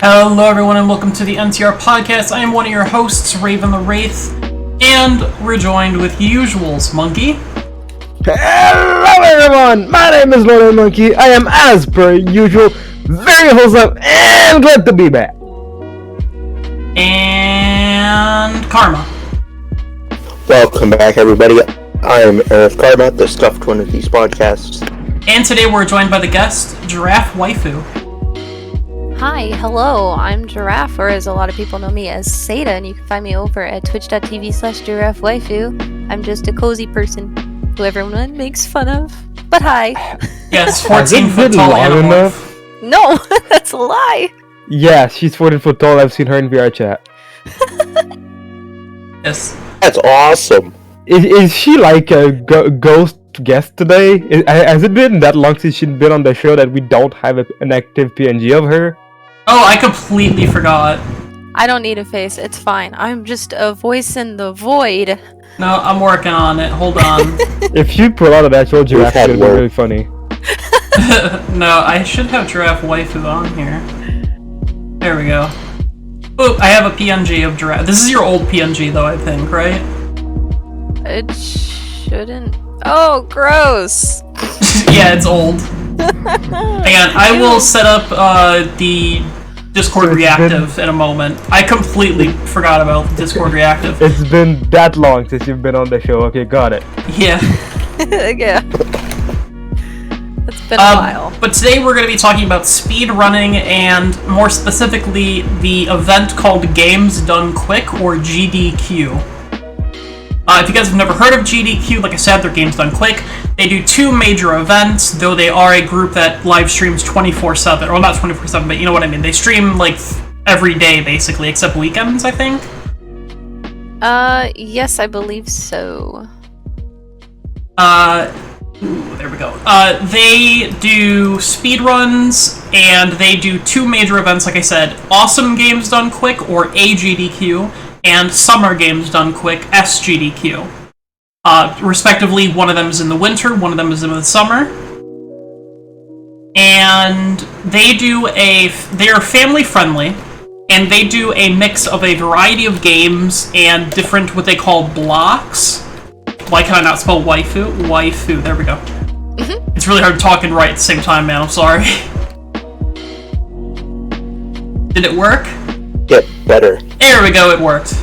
Hello everyone and welcome to the NTR podcast. I am one of your hosts, Rave the Wraith, and we're joined with usuals, Monkey. Hello everyone, my name is Lord Monkey. I am, as per usual, very wholesome and glad to be back. And Karma. Welcome back everybody. I am Earth Karma, the stuffed one of these podcasts. And today we're joined by the guest, GiraffeWaifu. Hi, hello, I'm Giraffe, or as a lot of people know me as Seda, and you can find me over at twitch.tv/GiraffeWaifu. I'm just a cozy person who everyone makes fun of. But hi. Yes, 14 foot tall enough. No, that's a lie. Yeah, she's 14 foot tall. I've seen her in VR chat. Yes. That's awesome. Is she like a ghost guest today? Has it been that long since she's been on the show that we don't have an active PNG of her? Oh, I completely forgot. I don't need a face, it's fine. I'm just a voice in the void. No, I'm working on it. Hold on. If you pull out of that show, Giraffe, it's gonna be really funny. No, I should have GiraffeWaifu on here. There we go. Oh, I have a PNG of Giraffe. This is your old PNG though, I think, right? It shouldn't. Oh, gross. Yeah, it's old. Hang on, I will set up the Discord reactive in a moment. I completely forgot about Discord reactive. It's been that long since you've been on the show. Okay, got it. Yeah. Yeah. It's been a while. But today we're going to be talking about speedrunning and more specifically the event called Games Done Quick, or GDQ. If you guys have never heard of GDQ, like I said, they're Games Done Quick. They do two major events, though they are a group that live streams 24/7. Or not 24/7, but you know what I mean. They stream like every day, basically, except weekends, I think. Yes, I believe so. There we go. They do speedruns, and they do two major events, like I said. Awesome Games Done Quick, or AGDQ, and Summer Games Done Quick, SGDQ. Respectively, one of them is in the winter, one of them is in the summer. And they are family friendly, and they do a mix of a variety of games and different what they call blocks. Why can I not spell waifu? Waifu, there we go. Mm-hmm. It's really hard talking right at the same time, man, I'm sorry. Did it work? Get better. There we go, it worked.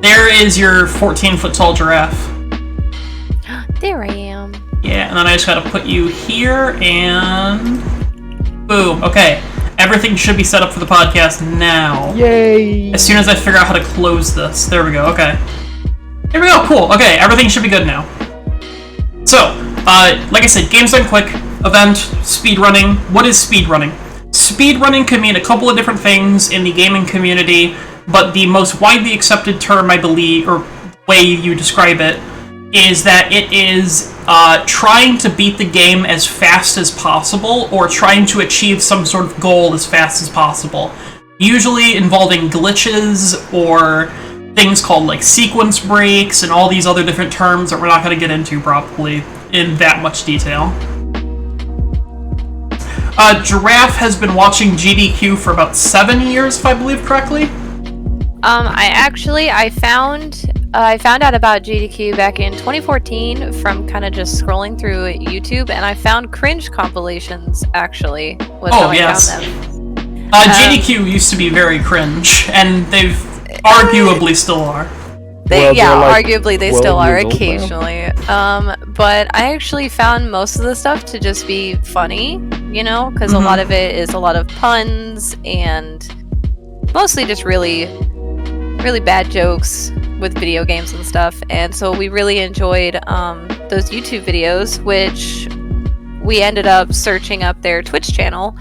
There is your 14 foot tall giraffe. There I am. Yeah, and then I just gotta put you here, and boom. Okay, everything should be set up for the podcast now. Yay! As soon as I figure out how to close this. There we go, okay. Here we go, cool. Okay, everything should be good now. So, like I said, Games Done Quick, event, speedrunning. What is speedrunning? Speedrunning can mean a couple of different things in the gaming community, but the most widely accepted term, I believe, or way you describe it, is that it is trying to beat the game as fast as possible, or trying to achieve some sort of goal as fast as possible. Usually involving glitches, or things called like sequence breaks, and all these other different terms that we're not going to get into probably in that much detail. Giraffe has been watching GDQ for about 7 years, if I believe correctly. I found out about GDQ back in 2014 from kind of just scrolling through YouTube, and I found cringe compilations, actually, was how I found them. GDQ used to be very cringe, and they've arguably still are. Arguably they still are occasionally. But I actually found most of the stuff to just be funny, you know, because a lot of it is a lot of puns and mostly just really bad jokes with video games and stuff. And so we really enjoyed those YouTube videos, which we ended up searching up their Twitch channel,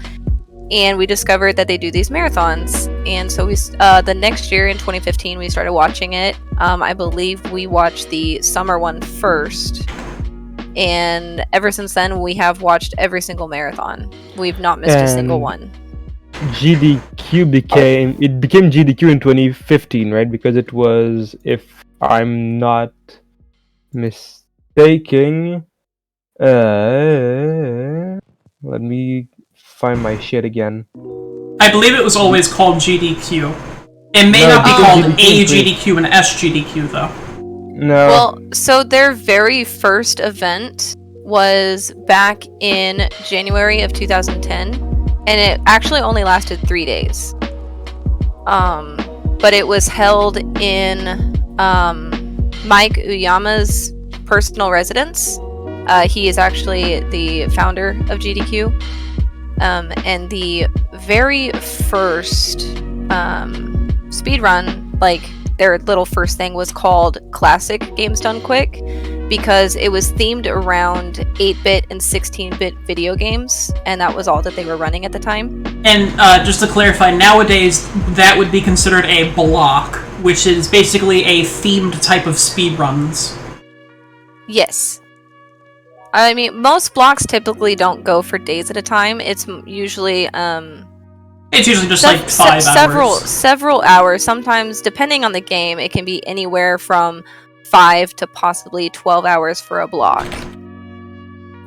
and we discovered that they do these marathons. And so we the next year in 2015 we started watching it. I believe we watched the summer one first, and ever since then we have watched every single marathon. We've not missed a single one. GDQ became GDQ in 2015, right? Because it was, if I'm not mistaken, let me find my shit again. I believe it was always called GDQ. It may not be called a GDQ and SGDQ, though. No. Well, so their very first event was back in January of 2010, and it actually only lasted 3 days. But it was held in Mike Uyama's personal residence. He is actually the founder of GDQ. And the very first speedrun, like their little first thing, was called Classic Games Done Quick, because it was themed around 8-bit and 16-bit video games, and that was all that they were running at the time. And just to clarify, nowadays that would be considered a block, which is basically a themed type of speedruns. Yes. I mean, most blocks typically don't go for days at a time. It's usually just like 5 hours. Several hours. Sometimes, depending on the game, it can be anywhere from 5 to possibly 12 hours for a block.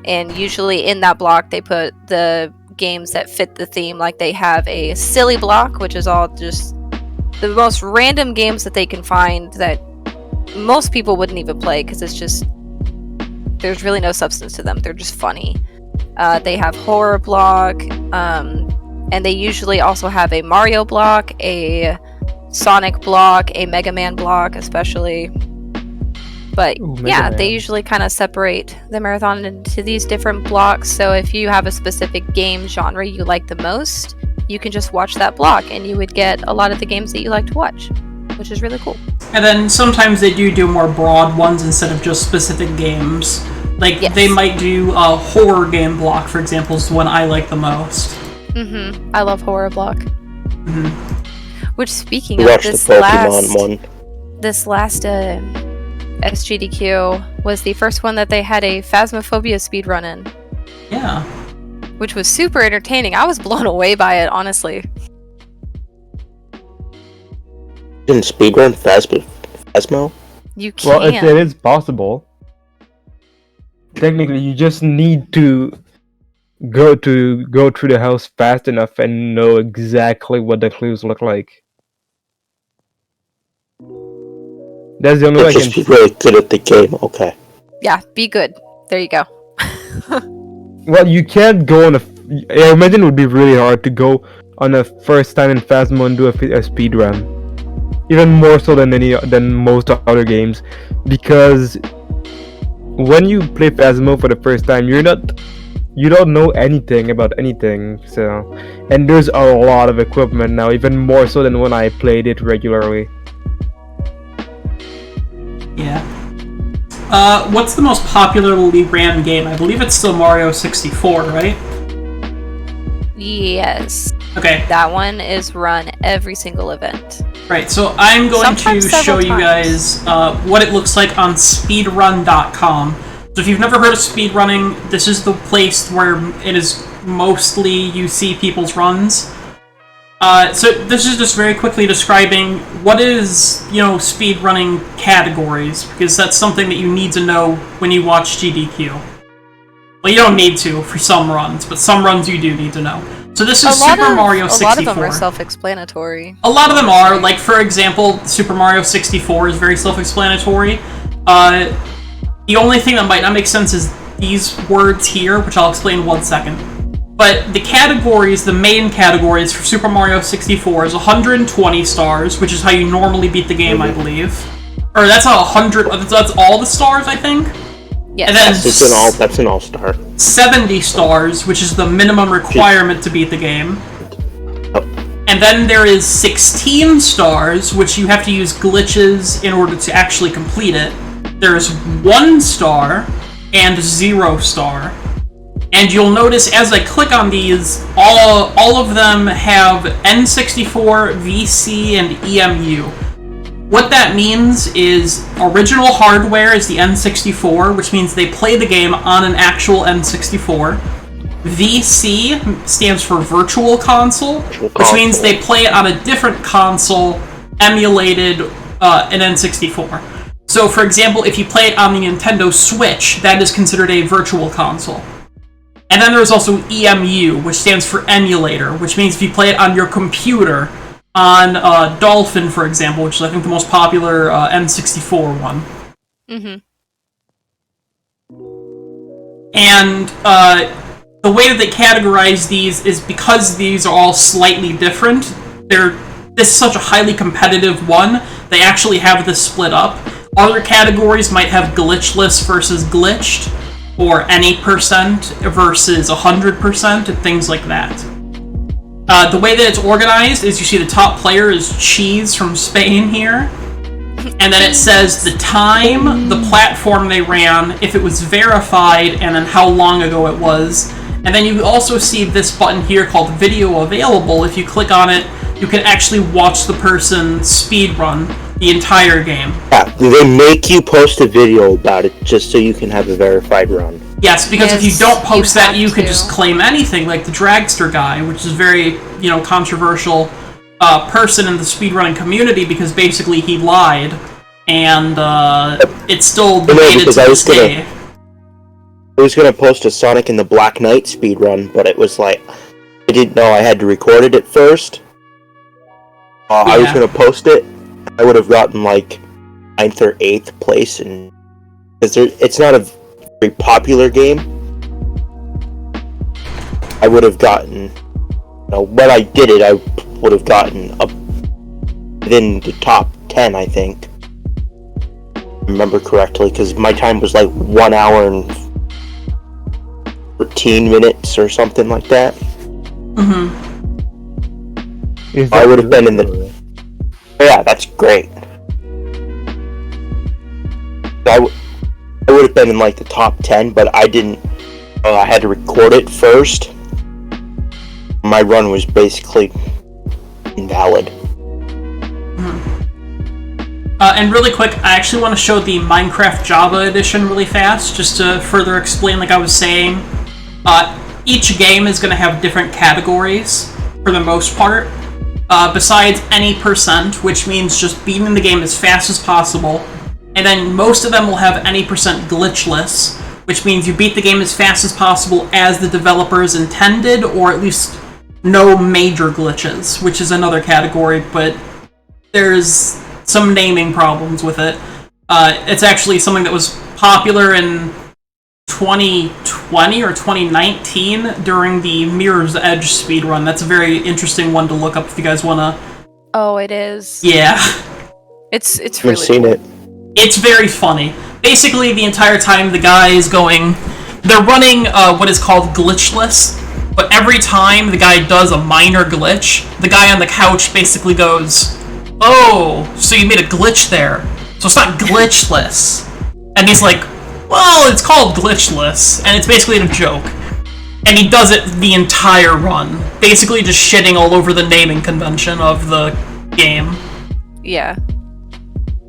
And usually in that block, they put the games that fit the theme. Like they have a silly block, which is all just the most random games that they can find that most people wouldn't even play, because it's just, there's really no substance to them. They're just funny. They have horror block, and they usually also have a Mario block, a Sonic block, a Mega Man block, especially. But yeah, they usually kind of separate the marathon into these different blocks. So if you have a specific game genre you like the most, you can just watch that block, and you would get a lot of the games that you like to watch, which is really cool. And then sometimes they do more broad ones instead of just specific games. Like, yes. They might do a horror game block, for example, is the one I like the most. Mm-hmm. I love horror block. Mm-hmm. Which, speaking of, this last SGDQ was the first one that they had a Phasmophobia speedrun in. Yeah. Which was super entertaining. I was blown away by it, honestly. Didn't speedrun Phasmo? You can't. Well, it is possible. Technically, you just need to go through the house fast enough and know exactly what the clues look like. That's the only way I can. Just be really good at the game. Okay. Yeah, be good. There you go. Well, you can't go on I imagine it would be really hard to go on a first time in Phasmo and do a speed run. Even more so than most other games, because when you play Phasmo for the first time, you don't know anything about anything. So, and there's a lot of equipment now, even more so than when I played it regularly. Yeah. What's the most popularly ran game? I believe it's still Mario 64, right? Yes. Okay. That one is run every single event. Right, so I'm going to show you guys what it looks like on speedrun.com. So if you've never heard of speedrunning, this is the place where it is mostly you see people's runs. So this is just very quickly describing what is, speedrunning categories, because that's something that you need to know when you watch GDQ. Well, you don't need to for some runs, but some runs you do need to know. So this is Super Mario 64. A lot of them are self-explanatory. A lot of them are. Like, for example, Super Mario 64 is very self-explanatory. The only thing that might not make sense is these words here, which I'll explain in 1 second. But the categories, the main categories for Super Mario 64 is 120 stars, which is how you normally beat the game, I believe. Or that's 100. That's all the stars, I think. Yes. And then that's an all-star. 70 stars, which is the minimum requirement to beat the game. Oh. And then there is 16 stars, which you have to use glitches in order to actually complete it. There's 1 star and 0 star. And you'll notice as I click on these, all of them have N64, VC, and EMU. What that means is original hardware is the N64, which means they play the game on an actual N64. VC stands for Virtual Console, which means they play it on a different console emulated an N64. So, for example, if you play it on the Nintendo Switch, that is considered a Virtual Console. And then there's also EMU, which stands for emulator, which means if you play it on your computer, on Dolphin, for example, which is, I think, the most popular N64 one. Mm-hmm. And the way that they categorize these is because these are all slightly different. This is such a highly competitive one, they actually have this split up. Other categories might have glitchless versus glitched, or any percent versus 100%, and things like that. The way that it's organized is you see the top player is Cheese from Spain here, and then it says the time, the platform they ran, if it was verified, and then how long ago it was. And then you also see this button here called Video Available. If you click on it, you can actually watch the person speedrun the entire game. Yeah, they make you post a video about it just so you can have a verified run. Yes, because if you don't post that, you could just claim anything, like the Dragster guy, which is very, controversial person in the speedrunning community because basically he lied, and it's still debated to this day. I was gonna post a Sonic and the Black Knight speedrun, but it was like, I didn't know I had to record it at first. I was gonna post it, I would have gotten like 9th or 8th place, and it's not a very popular game. I would have gotten, when I did it, I would have gotten up within the top 10, I think. If I remember correctly, because my time was like 1 hour and 13 minutes or something like that. Mm-hmm. I would have been in the... Yeah, that's great. I would have been in like the top 10, but I didn't... I had to record it first. My run was basically invalid. Mm-hmm. And really quick, I actually want to show the Minecraft Java edition really fast, just to further explain, like I was saying. Each game is going to have different categories, for the most part. Besides any percent, which means just beating the game as fast as possible. And then most of them will have any percent glitchless, which means you beat the game as fast as possible as the developers intended, or at least no major glitches, which is another category, but there's some naming problems with it. It's actually something that was popular in 2020 or 2019 during the Mirror's Edge speedrun. That's a very interesting one to look up if you guys want to... Oh, it is. Yeah. It's really I've seen cool. it. It's very funny. Basically, the entire time the guy is going... They're running what is called glitchless, but every time the guy does a minor glitch, the guy on the couch basically goes, "Oh, so you made a glitch there. So it's not glitchless." And he's like, "Well, it's called glitchless," and it's basically a joke. And he does it the entire run, basically just shitting all over the naming convention of the game. Yeah.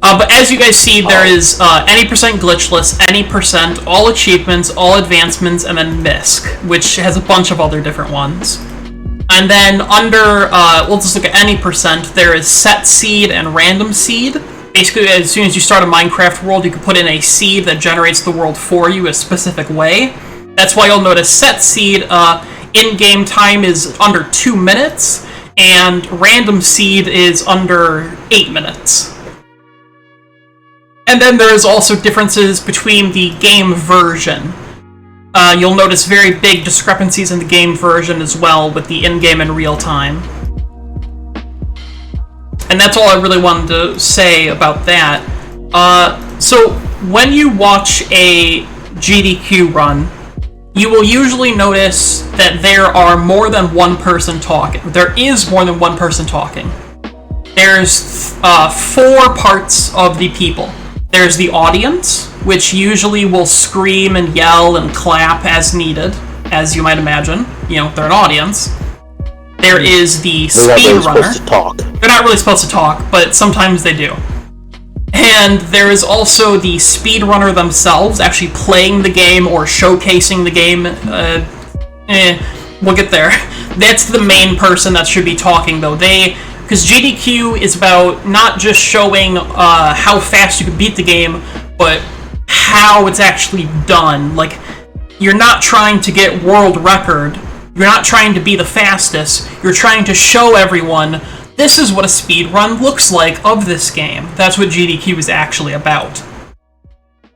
But as you guys see, there is any percent glitchless, any percent, all achievements, all advancements, and then MISC, which has a bunch of other different ones. And then under, we'll just look at any percent, there is set seed and random seed. Basically, as soon as you start a Minecraft world, you can put in a seed that generates the world for you a specific way. That's why you'll notice set seed, in-game time is under 2 minutes, and random seed is under 8 minutes. And then there's also differences between the game version. You'll notice very big discrepancies in the game version as well with the in-game and real-time. And that's all I really wanted to say about that. So, when you watch a GDQ run, you will usually notice that there are more than one person talking. There is more than one person talking. There's 4 parts of the people. There's the audience, which usually will scream and yell and clap as needed, as you might imagine. They're an audience. There is the speedrunner. They're not really supposed to talk, but sometimes they do. And there is also the speedrunner themselves, actually playing the game or showcasing the game. We'll get there. That's the main person that should be talking, though. Because GDQ is about not just showing how fast you can beat the game, but how it's actually done. Like, you're not trying to get world record. You're not trying to be the fastest. You're trying to show everyone, this is what a speedrun looks like of this game. That's what GDQ is actually about.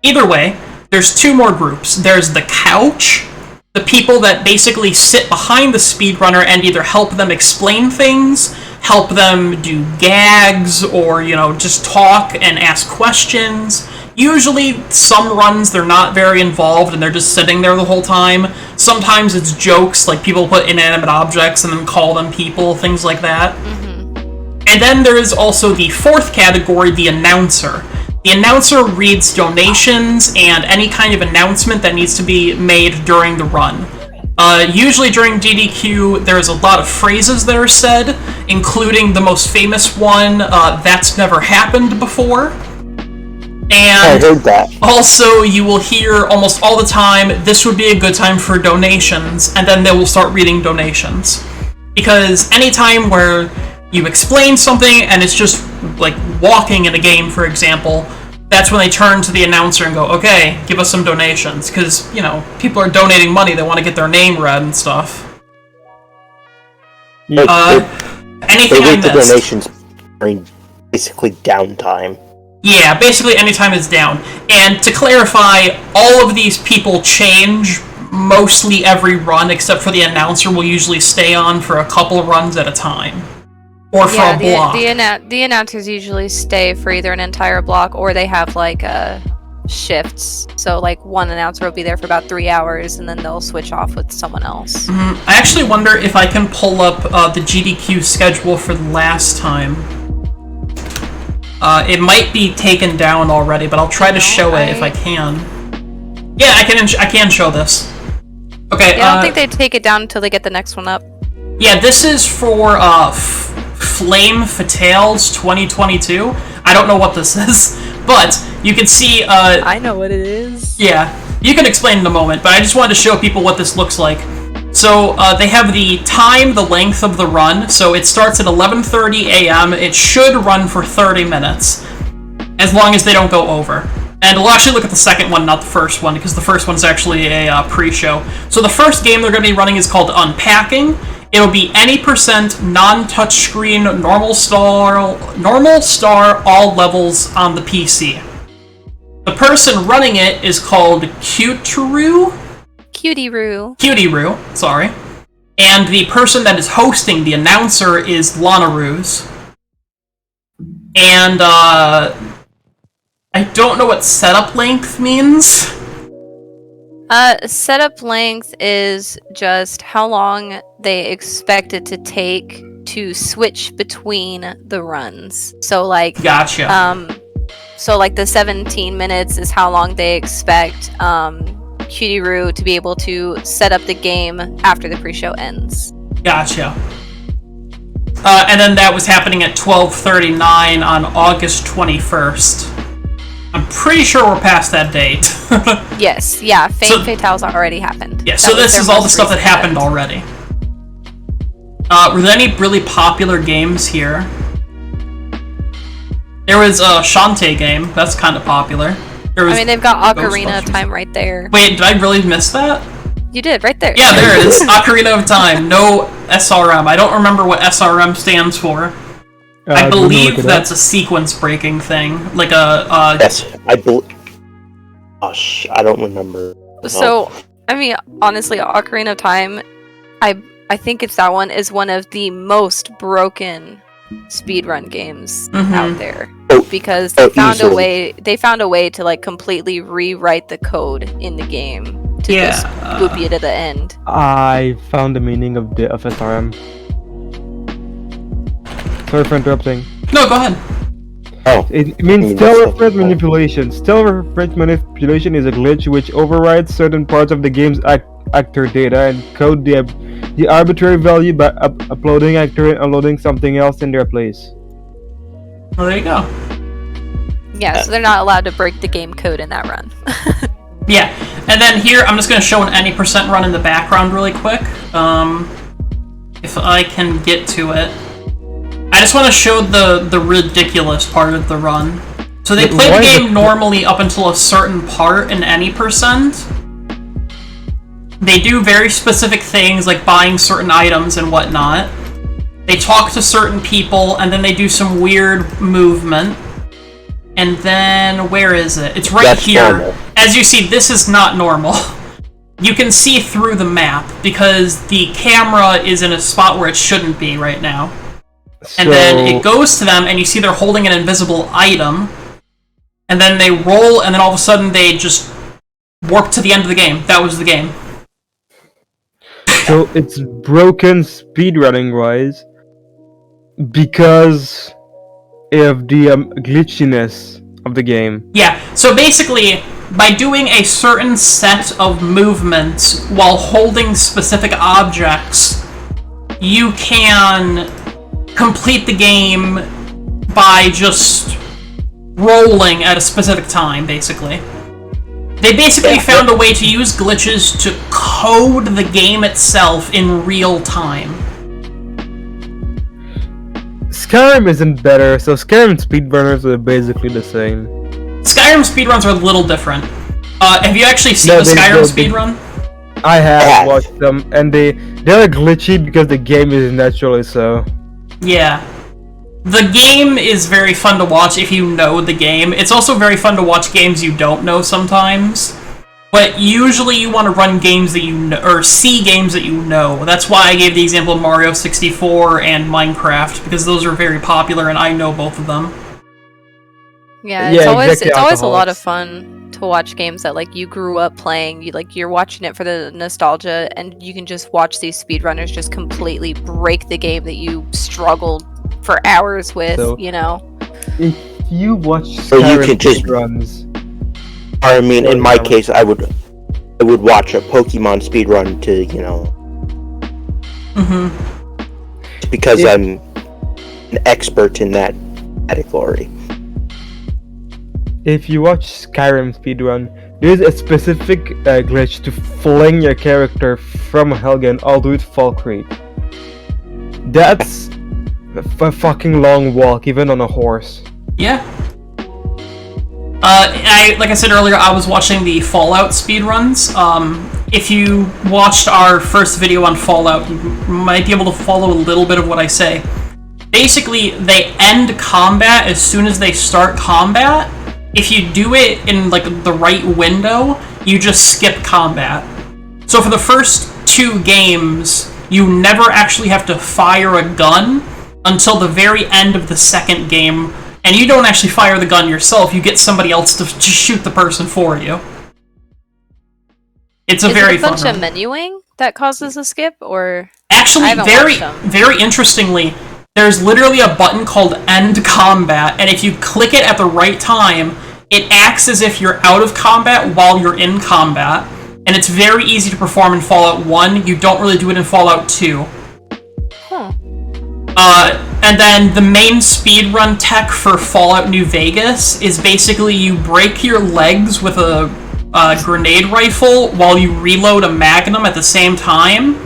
Either way, there's two more groups. There's the couch, the people that basically sit behind the speedrunner and either help them explain things, help them do gags, or, just talk and ask questions. Usually, some runs, they're not very involved and they're just sitting there the whole time. Sometimes it's jokes, like people put inanimate objects and then call them people, things like that. And then there is also the fourth category, the announcer. The announcer reads donations and any kind of announcement that needs to be made during the run. Usually during GDQ, there's a lot of phrases that are said, including the most famous one, that's never happened before. And I heard that. Also, you will hear almost all the time, this would be a good time for donations, and then they will start reading donations. Because anytime where you explain something and it's just like walking in a game, for example, that's when they turn to the announcer and go, okay, give us some donations. Because, people are donating money, they want to get their name read and stuff. Anything I missed? The donations during basically downtime. Yeah, basically anytime it's down. And to clarify, all of these people change mostly every run, except for the announcer will usually stay on for a couple runs at a time. Or for a block. The announcers usually stay for either an entire block, or they have, shifts. So, one announcer will be there for about 3 hours, and then they'll switch off with someone else. I actually wonder if I can pull up the GDQ schedule for the last time. It might be taken down already, but I'll try to show it if I can. Yeah, I can show this. Okay. Yeah, I don't think they take it down until they get the next one up. Yeah, this is for Flame Fatales 2022. I don't know what this is, but you can see. I know what it is. Yeah, you can explain in a moment, but I just wanted to show people what this looks like. So, they have the time, the length of the run, so it starts at 11:30 a.m., it should run for 30 minutes, as long as they don't go over. And we'll actually look at the second one, not the first one, because the first one's actually a pre-show. So the first game they're going to be running is called Unpacking. It'll be any percent, non-touchscreen, normal star, all levels on the PC. The person running it is called Cutie-Roo, sorry. And the person that is hosting, the announcer, is Lana Ruse. And, I don't know what setup length means. Setup length is just how long they expect it to take to switch between the runs. So, Gotcha. So, the 17 minutes is how long they expect, Cutie-Roo to be able to set up the game after the pre-show ends. Gotcha. And then that was happening at 12:39 on August 21st. I'm pretty sure we're past that date. Yes, yeah, Fatales already happened. Yeah, so this is all the stuff that happened already. Were there any really popular games here? There was a Shantae game, that's kind of popular. They've got Ocarina of Time right there. Wait, did I really miss that? You did, right there. Yeah, there it is. Ocarina of Time. No SRM. I don't remember what SRM stands for. I believe that's a sequence breaking thing. Like a... Yes, I believe... Gosh, I don't remember. So, honestly, Ocarina of Time, I think it's that one, is one of the most broken speedrun games out there. Because they found a way to completely rewrite the code in the game to just loop you to the end. I found the meaning of SRM. Sorry for interrupting. No, go ahead. Oh. It means stellar reference manipulation. Stellar reference manipulation is a glitch which overrides certain parts of the game's actor data and code the arbitrary value by uploading actor and unloading something else in their place. Well, there you go. Yeah, so they're not allowed to break the game code in that run. Yeah, and then here I'm just going to show an any percent run in the background really quick. If I can get to it. I just want to show the ridiculous part of the run. So they play the game normally up until a certain part in any percent. They do very specific things like buying certain items and whatnot. They talk to certain people, and then they do some weird movement. And then, where is it? It's right here. Normal. As you see, this is not normal. You can see through the map, because the camera is in a spot where it shouldn't be right now. And then it goes to them, and you see they're holding an invisible item. And then they roll, and then all of a sudden they just warp to the end of the game. That was the game. So it's broken speedrunning-wise because of the glitchiness of the game. Yeah, so basically, by doing a certain set of movements while holding specific objects, you can complete the game by just rolling at a specific time, basically. They basically found a way to use glitches to code the game itself in real time. Skyrim isn't better, so Skyrim and speedrunners are basically the same. Skyrim speedruns are a little different. Have you actually seen the Skyrim speedrun? I have watched them, and they're glitchy because the game is naturally so. Yeah. The game is very fun to watch if you know the game. It's also very fun to watch games you don't know sometimes. But usually you want to run games that you know, or see games that you know. That's why I gave the example of Mario 64 and Minecraft, because those are very popular and I know both of them. Yeah, it's always a lot of fun to watch games that like you grew up playing. You're watching it for the nostalgia, and you can just watch these speedrunners just completely break the game that you struggled for hours with, so, you know. If you watch Skyrim speedruns, I mean, in my case, I would watch a Pokemon speedrun to, you know, because I'm an expert in that category. If you watch Skyrim speedrun, there's a specific glitch to fling your character from Helgen all the way to Fall Creek. That's a fucking long walk, even on a horse. Yeah. Like I said earlier, I was watching the Fallout speedruns. If you watched our first video on Fallout, you might be able to follow a little bit of what I say. Basically, they end combat as soon as they start combat. If you do it in like the right window, you just skip combat. So for the first 2 games, you never actually have to fire a gun until the very end of the second game, and you don't actually fire the gun yourself, you get somebody else to shoot the person for you. It's a very fun Is it a bunch of menuing that causes a skip, or...? Actually, very interestingly, there's literally a button called End Combat, and if you click it at the right time, it acts as if you're out of combat while you're in combat, and it's very easy to perform in Fallout 1, you don't really do it in Fallout 2. Huh. And then the main speedrun tech for Fallout New Vegas is basically you break your legs with a grenade rifle while you reload a magnum at the same time,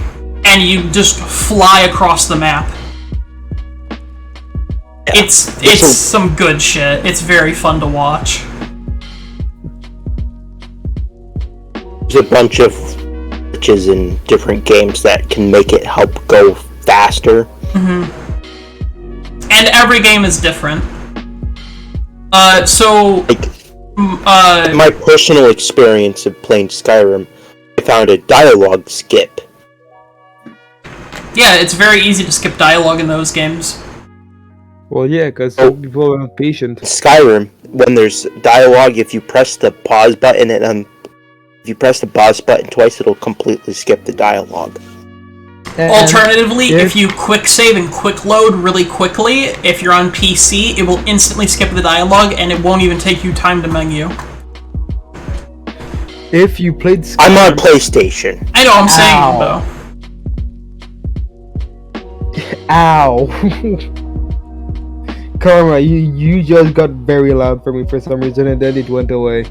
and you just fly across the map. Yeah. It's some good shit. It's very fun to watch. There's a bunch of glitches in different games that can make it help go faster. And every game is different. My personal experience of playing Skyrim, I found a dialogue skip. Yeah, it's very easy to skip dialogue in those games. Well, yeah, because people are impatient. Skyrim, when there's dialogue, if you press the pause button and if you press the pause button twice, it'll completely skip the dialogue. Alternatively, if you quick save and quick load really quickly, if you're on PC, it will instantly skip the dialogue and it won't even take you time to menu. If you played Skyrim... I'm on PlayStation. I know, I'm saying though. Ow. Karma, you just got very loud for me for some reason and then it went away.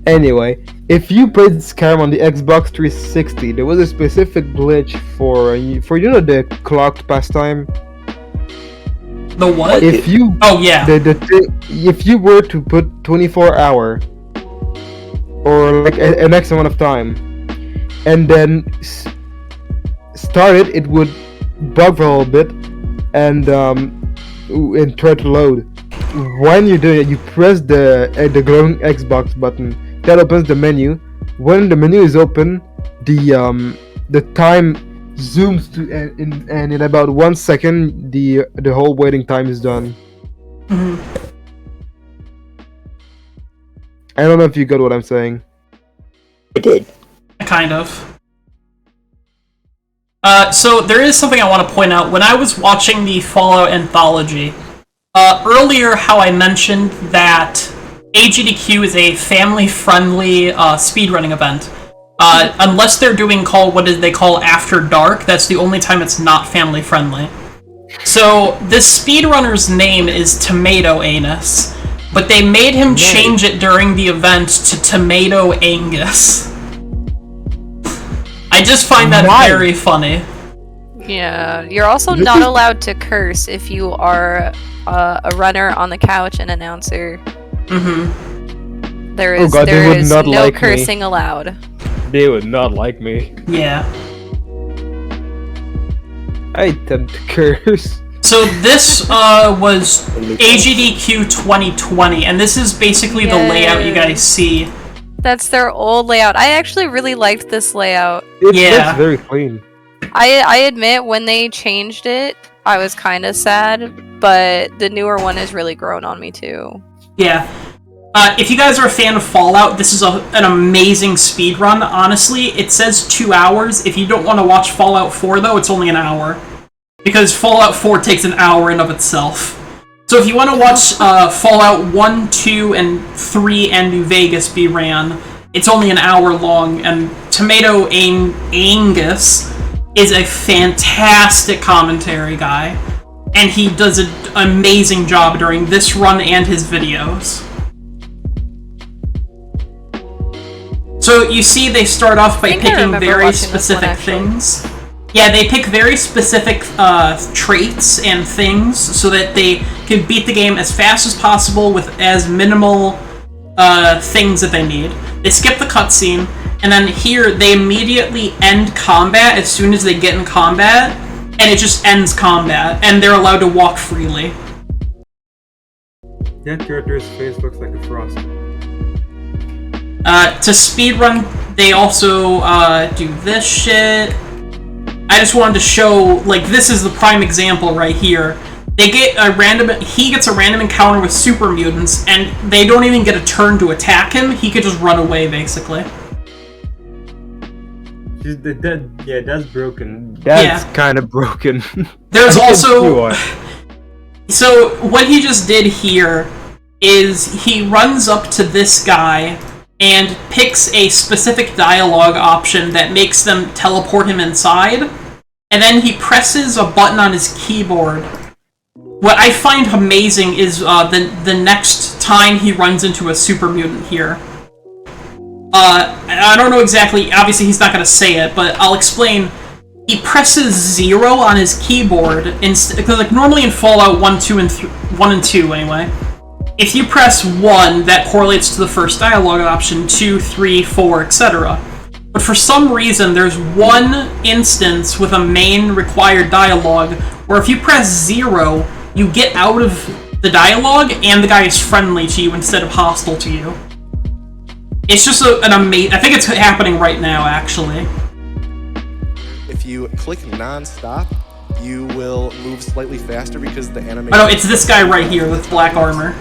Anyway, if you played Skyrim on the Xbox 360, there was a specific glitch for you know the clocked pastime. The what? If you if you were to put 24-hour, or like an X amount of time, and then start it, it would bug for a little bit, and try to load. When you're doing it, you press the glowing Xbox button. That opens the menu. When the menu is open, the time zooms to and in about 1 second, the whole waiting time is done. Mm-hmm. I don't know if you got what I'm saying. I did. Kind of. So there is something I want to point out. When I was watching the Fallout Anthology, earlier how I mentioned that GDQ is a family-friendly speedrunning event. Unless they're doing what they call After Dark, that's the only time it's not family-friendly. So this speedrunner's name is Tomato Anus, but they made him change it during the event to Tomato Angus. I just find that very funny. Yeah, you're also not allowed to curse if you are a runner on the couch and announcer. Mm-hmm. There is no cursing allowed. They would not like me. Yeah. I tend to curse. So this was GDQ 2020, and this is basically the layout you guys see. That's their old layout. I actually really liked this layout. It looks very clean. I admit, when they changed it, I was kind of sad, but the newer one has really grown on me too. Yeah. If you guys are a fan of Fallout, this is an amazing speedrun. Honestly, it says 2 hours. If you don't want to watch Fallout 4, though, it's only an hour. Because Fallout 4 takes an hour in of itself. So if you want to watch Fallout 1, 2, and 3 and New Vegas be ran, it's only an hour long, and Tomato Angus is a fantastic commentary guy. And he does an amazing job during this run and his videos. So you see they start off by picking very specific things. Yeah, they pick very specific traits and things so that they can beat the game as fast as possible with as minimal things that they need. They skip the cutscene, and then here they immediately end combat as soon as they get in combat, and it just ends combat, and they're allowed to walk freely. That character's face looks like a frost. To speedrun, they also do this shit. I just wanted to show, like, this is the prime example right here. He gets a random encounter with super mutants, and they don't even get a turn to attack him. He could just run away, basically. Yeah, that's broken. That's kind of broken. There's also... So, what he just did here is he runs up to this guy and picks a specific dialogue option that makes them teleport him inside, and then he presses a button on his keyboard. What I find amazing is the next time he runs into a super mutant here. I don't know exactly, obviously he's not going to say it, but I'll explain. He presses 0 on his keyboard, because like normally in Fallout 1, 2, and 1 and 2 anyway, if you press 1, that correlates to the first dialogue option, 2, 3, 4, etc. But for some reason, there's one instance with a main required dialogue where if you press 0, you get out of the dialogue and the guy is friendly to you instead of hostile to you. It's just an amazing... I think it's happening right now, actually. If you click non-stop, you will move slightly faster because the animation... Oh no, it's this guy right here with black armor.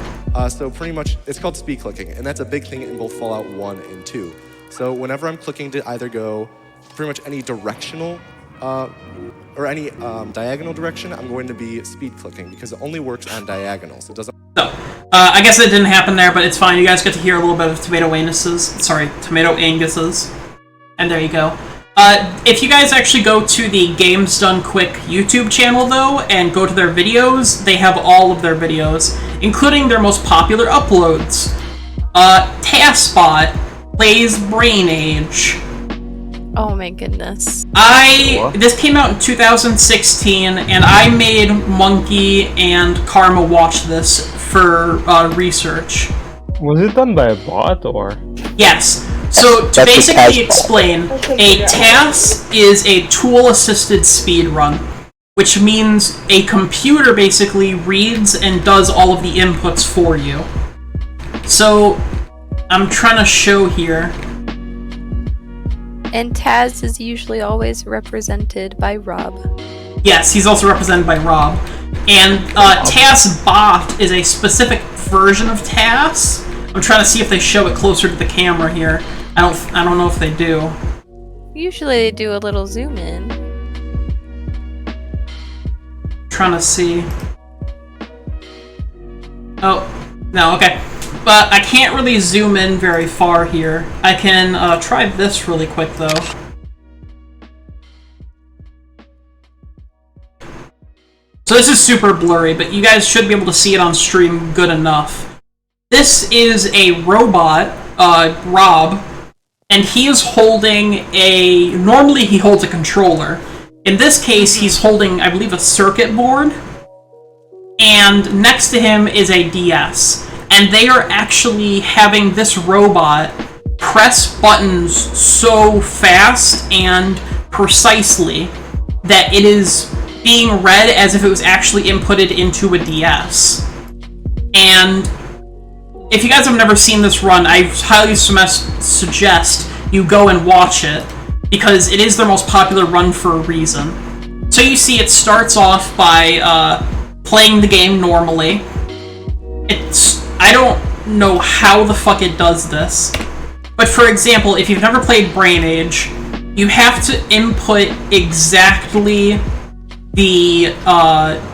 So pretty much, it's called speed clicking, and that's a big thing in both Fallout 1 and 2. So whenever I'm clicking to either go pretty much any directional or any diagonal direction, I'm going to be speed clicking because it only works on diagonals. It doesn't... So, I guess it didn't happen there, but it's fine. You guys get to hear a little bit of Tomato Angus's. And there you go. If you guys actually go to the Games Done Quick YouTube channel, though, and go to their videos, they have all of their videos, including their most popular uploads. Taskbot plays Brain Age. Oh my goodness. This came out in 2016, and I made Monkey and Karma watch this for research. Was it done by a bot, or...? Yes. So to basically explain, a TAS is a tool-assisted speedrun, which means a computer basically reads and does all of the inputs for you. So I'm trying to show here. And Taz is usually always represented by Rob. Yes, he's also represented by Rob. And TAS Bot is a specific version of TAS. I'm trying to see if they show it closer to the camera here. I don't know if they do. Usually they do a little zoom in. Trying to see. Oh, no, okay. But I can't really zoom in very far here. I can try this really quick though. So this is super blurry, but you guys should be able to see it on stream good enough. This is a robot, Rob, and he is holding a... Normally he holds a controller. In this case, he's holding, I believe, a circuit board. And next to him is a DS. And they are actually having this robot press buttons so fast and precisely that it is being read as if it was actually inputted into a DS. And if you guys have never seen this run, I highly suggest you go and watch it, because it is their most popular run for a reason. So you see it starts off by playing the game normally. I don't know how the fuck it does this, but for example, if you've never played Brain Age, you have to input exactly the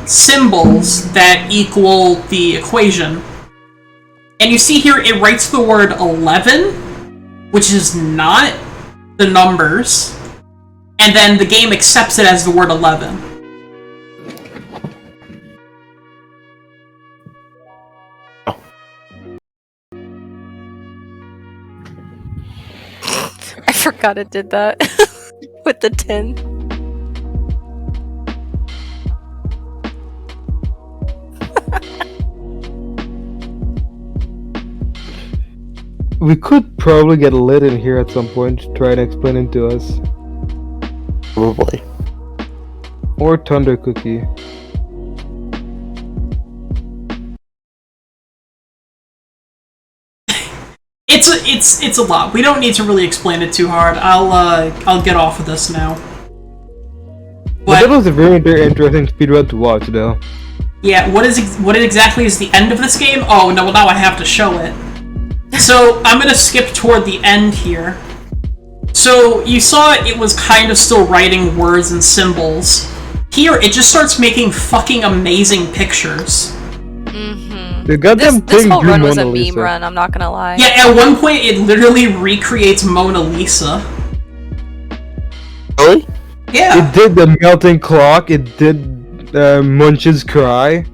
symbols that equal the equation. And you see here, it writes the word 11, which is not the numbers, and then the game accepts it as the word 11. I forgot it did that with the 10. We could probably get Lit in here at some point to try and explain it to us. Probably. Or Thunder Cookie. It's a lot. We don't need to really explain it too hard. I'll get off of this now. But that was a very interesting speedrun to watch, though. Yeah, what exactly is the end of this game? Oh no, well now I have to show it. So I'm gonna skip toward the end here. So you saw it was kind of still writing words and symbols. Here, it just starts making fucking amazing pictures. The goddamn this thing whole drew run was Mona a meme Lisa. run, I'm not gonna lie. Yeah, at one point it literally recreates Mona Lisa. Really? Yeah. It did the melting clock, it did Munch's cry.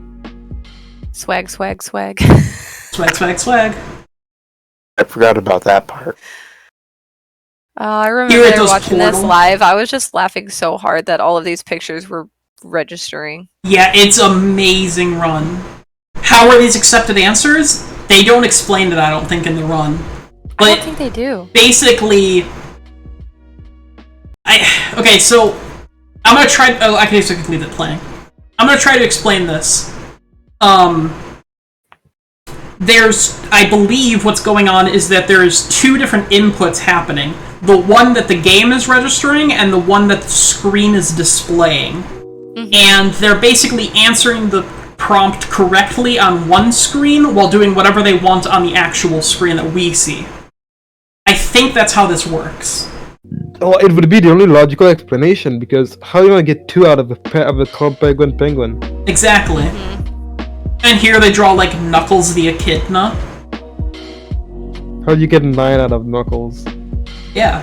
Swag, swag, swag. Swag, swag, swag. I forgot about that part. I Here it remember does watching this Portal. live. I was just laughing so hard that all of these pictures were registering. Yeah, it's amazing run. How are these accepted answers? They don't explain it, I don't think, in the run. But I don't think they do. basically, okay, so I'm gonna try. Oh, I can just leave it playing. I'm gonna try to explain this. I believe what's going on is that there's two different inputs happening. The one that the game is registering and the one that the screen is displaying. And they're basically answering the prompt correctly on one screen while doing whatever they want on the actual screen that we see. I think that's how this works. Well, it would be the only logical explanation, because how are you gonna get 2 out of a Club Penguin? Exactly. And here they draw, like, Knuckles the Echidna. How do you get 9 out of Knuckles? Yeah.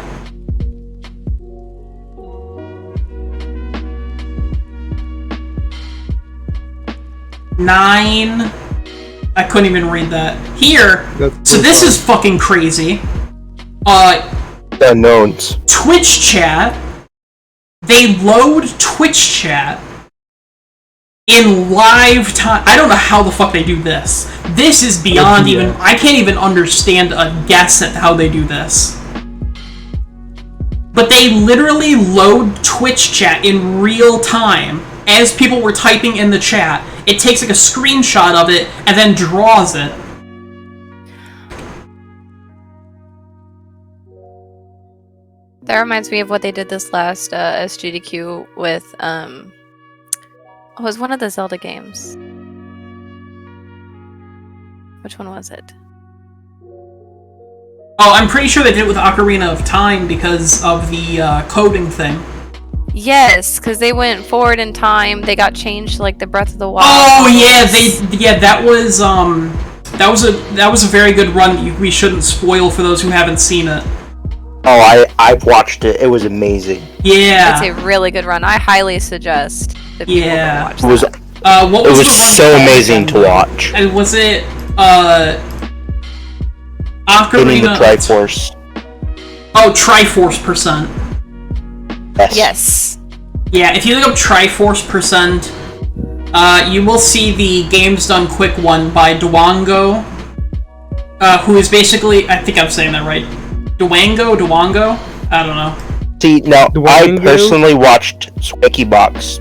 Nine. I couldn't even read that. Here. So this is fucking crazy. Unknowns. Twitch chat. They load Twitch chat. in live time. I don't know how the fuck they do this. This is beyond even. I can't even understand a guess at how they do this. But they literally load Twitch chat in real time as people were typing in the chat. It takes like a screenshot of it and then draws it. That reminds me of what they did this last SGDQ with, it was one of the Zelda games. Which one was it? Oh, I'm pretty sure they did it with Ocarina of Time because of the coding thing. Yes, because they went forward in time. They got changed like the Breath of the Wild. Oh yeah, that was a very good run. We shouldn't spoil for those who haven't seen it. Oh, I've watched it. It was amazing. Yeah, it's a really good run. I highly suggest that people go watch that. What was it was so amazing to watch. And was it Getting the Ocarina? Triforce. Oh, Triforce percent. Yes. Yeah, if you look up Triforce percent, you will see the Games Done Quick one by Dwango, who is basically, I think I'm saying that right. Dwango? I don't know. See, now, Dwango? I personally watched Swanky Box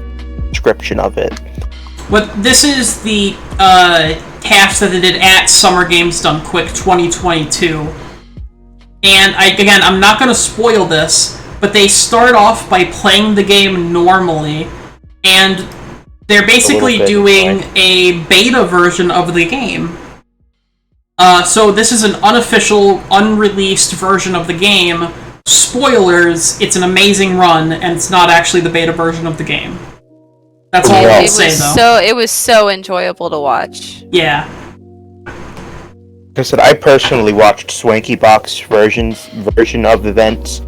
description of it. But this is the task that they did at Summer Games Done Quick 2022. And I'm not going to spoil this, but they start off by playing the game normally, and they're basically doing a beta version of the game. So this is an unofficial, unreleased version of the game. Spoilers, it's an amazing run, and it's not actually the beta version of the game. That's all I'll say, though. It was so enjoyable to watch. Yeah. Like I said, I personally watched Swanky Box version of events.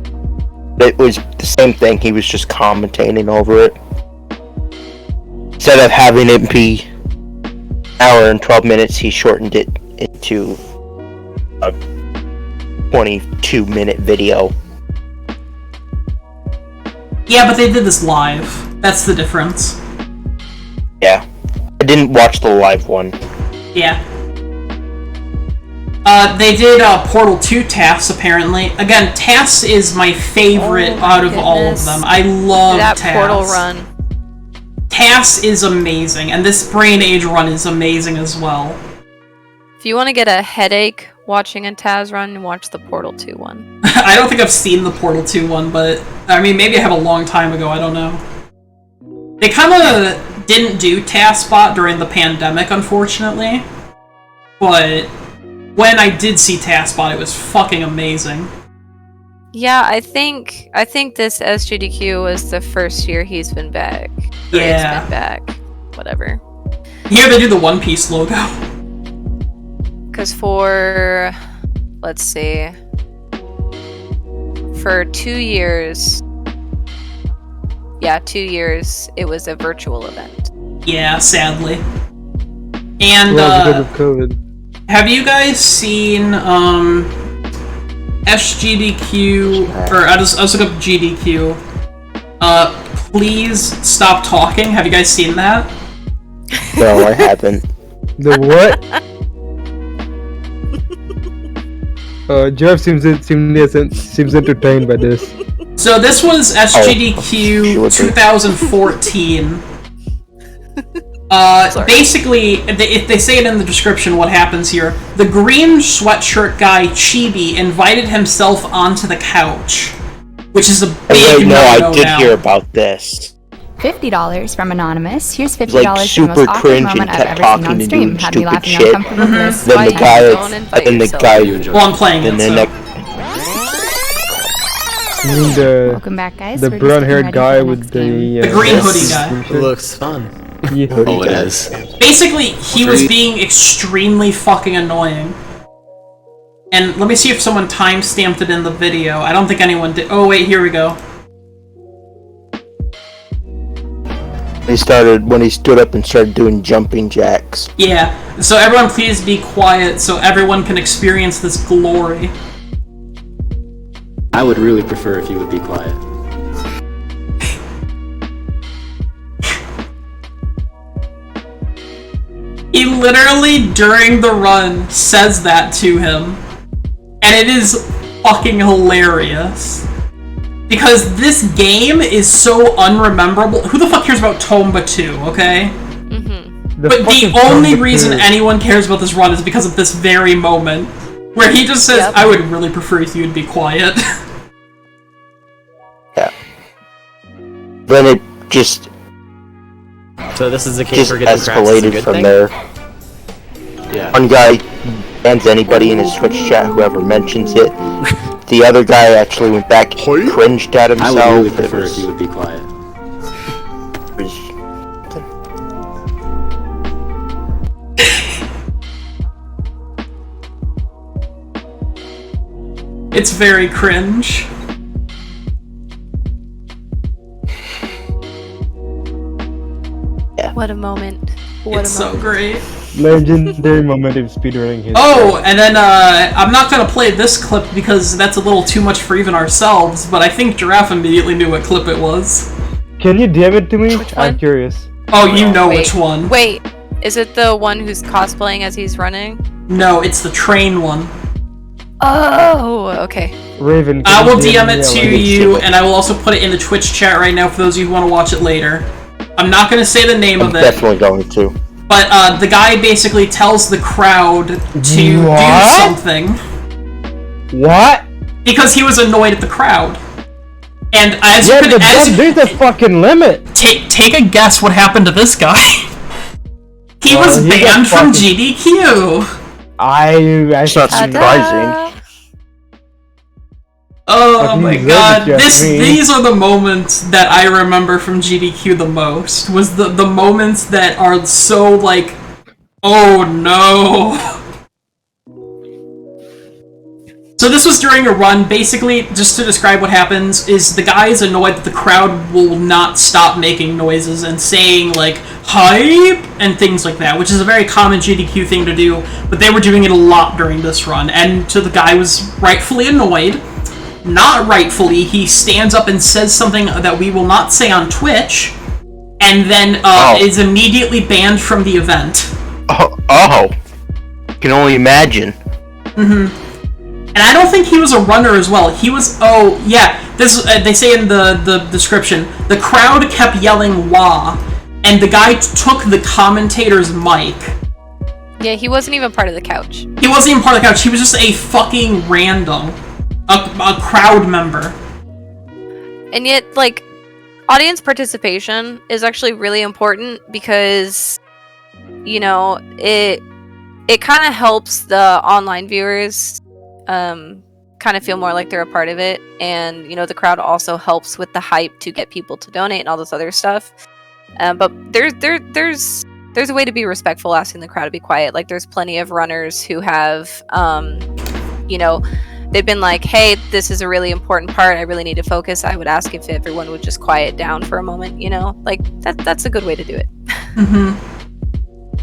It was the same thing, he was just commentating over it. Instead of having it be an hour and 12 minutes, he shortened it into a 22-minute video. Yeah, but they did this live. That's the difference. Yeah. I didn't watch the live one. Yeah. They did Portal 2 TAS, apparently. Again, TAS is my favorite out of all of them. I love that TAS. Portal run. TAS is amazing, and this Brain Age run is amazing as well. If you want to get a headache watching a Taz run, watch the Portal 2 one. I don't think I've seen the Portal 2 one, but I mean, maybe I have a long time ago, I don't know. They kind of didn't do TASBot during the pandemic, unfortunately, but when I did see TASBot, it was fucking amazing. Yeah, I think this SGDQ was the first year he's been back. Yeah. He's been back. Whatever. Here they do the One Piece logo. Because for, let's see, for 2 years, yeah, 2 years, it was a virtual event. Yeah, sadly. And, because of COVID. Have you guys seen, SGDQ, or I'll look up GDQ, Please Stop Talking? Have you guys seen that? No, I haven't. The what? Jeff seems entertained by this. So this was SGDQ 2014. Basically, if they say it in the description, what happens here? The green sweatshirt guy Chibi invited himself onto the couch, which is a big no-no I did now. hear about this. $50 from Anonymous. Here's $50 Like, for the super most awkward cringe moment and I've kept ever seen talking on and stream. doing Had me stupid laughing shit. uncomfortably. Bliss. Then Why the not? guy, Don't invite and the yourself. guy, Well, I'm playing it, and then You mean the Welcome back, guys. the We're just brown-haired getting guy ready for the with next game. the The green vest hoodie guy. t-shirt? Looks fun. Yeah, hoodie Oh, it guy. is. Basically, he was being extremely fucking annoying. And let me see if someone time-stamped it in the video. I don't think anyone did. Oh, wait, here we go. when he stood up and started doing jumping jacks. Yeah, so everyone please be quiet so everyone can experience this glory. I would really prefer if you would be quiet. literally, during the run, says that to him. And it is fucking hilarious. Because this game is so unrememberable. Who the fuck cares about Tomba 2, okay? But the only reason anyone cares about this run is because of this very moment. Where he just says, I would really prefer if you would be quiet. Yeah. Then it just... So this is the case for getting escalated from there. Yeah. One guy bans anybody in his Twitch chat, whoever mentions it. The other guy actually went back and cringed at himself. I would really prefer if you would be quiet. It's very cringe. Yeah. What a moment. It's so great. Legendary moment of speedrunning history. Oh, and then I'm not gonna play this clip because that's a little too much for even ourselves, but I think Giraffe immediately knew what clip it was. Can you DM it to me? Which one? I'm curious. Oh, you know which one. Wait, is it the one who's cosplaying as he's running? No, it's the train one. Oh, okay. Raven, I will DM it to you, and I will also put it in the Twitch chat right now for those of you who want to watch it later. I'm not going to say the name of it. Definitely going to. But the guy basically tells the crowd to do something. What? Because he was annoyed at the crowd. And as there's a fucking limit. Take a guess what happened to this guy. He was banned from GDQ. It's not surprising. Oh my god, these are the moments that I remember from GDQ the most, was the moments that are so like, oh no. So this was during a run, basically, just to describe what happens, is the guy is annoyed that the crowd will not stop making noises and saying, like, hype, and things like that, which is a very common GDQ thing to do, but they were doing it a lot during this run, and so the guy was rightfully annoyed. Not rightfully, he stands up and says something that we will not say on Twitch, and then is immediately banned from the event. Oh. Can only imagine. And I don't think he was a runner as well. He was, this they say in the description, the crowd kept yelling wah, and the guy took the commentator's mic. Yeah, he wasn't even part of the couch. He wasn't even part of the couch, he was just a fucking random. A crowd member. And yet, like, audience participation is actually really important because, you know, it kind of helps the online viewers kind of feel more like they're a part of it, and you know, the crowd also helps with the hype to get people to donate and all this other stuff. But there's a way to be respectful, asking the crowd to be quiet. Like, there's plenty of runners who have you know, they've been like, hey, this is a really important part, I really need to focus. I would ask if everyone would just quiet down for a moment, you know? Like, that's a good way to do it.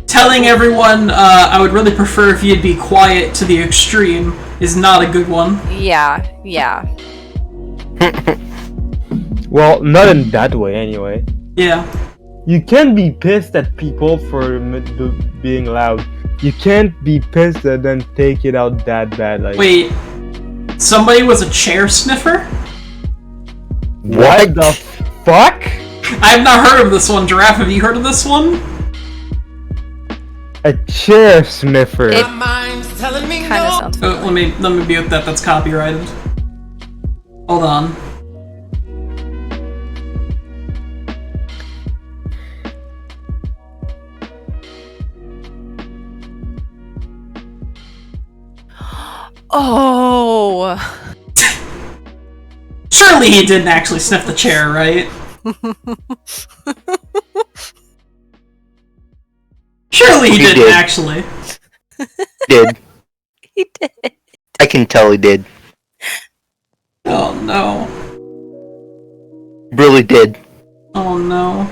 Telling everyone, I would really prefer if you'd be quiet to the extreme is not a good one. Yeah. Well, not in that way, anyway. Yeah. You can't be pissed at people for being loud. You can't be pissed and then take it out that bad. Like, wait, somebody was a chair sniffer? What the fuck? I've not heard of this one. Giraffe, have you heard of this one? A chair sniffer. It kind of sounds familiar. Let me mute that. That's copyrighted. Hold on. Oh. Surely he didn't actually sniff the chair, right? Surely he didn't actually. Did. He did. I can tell he did. Oh no. Really did. Oh no.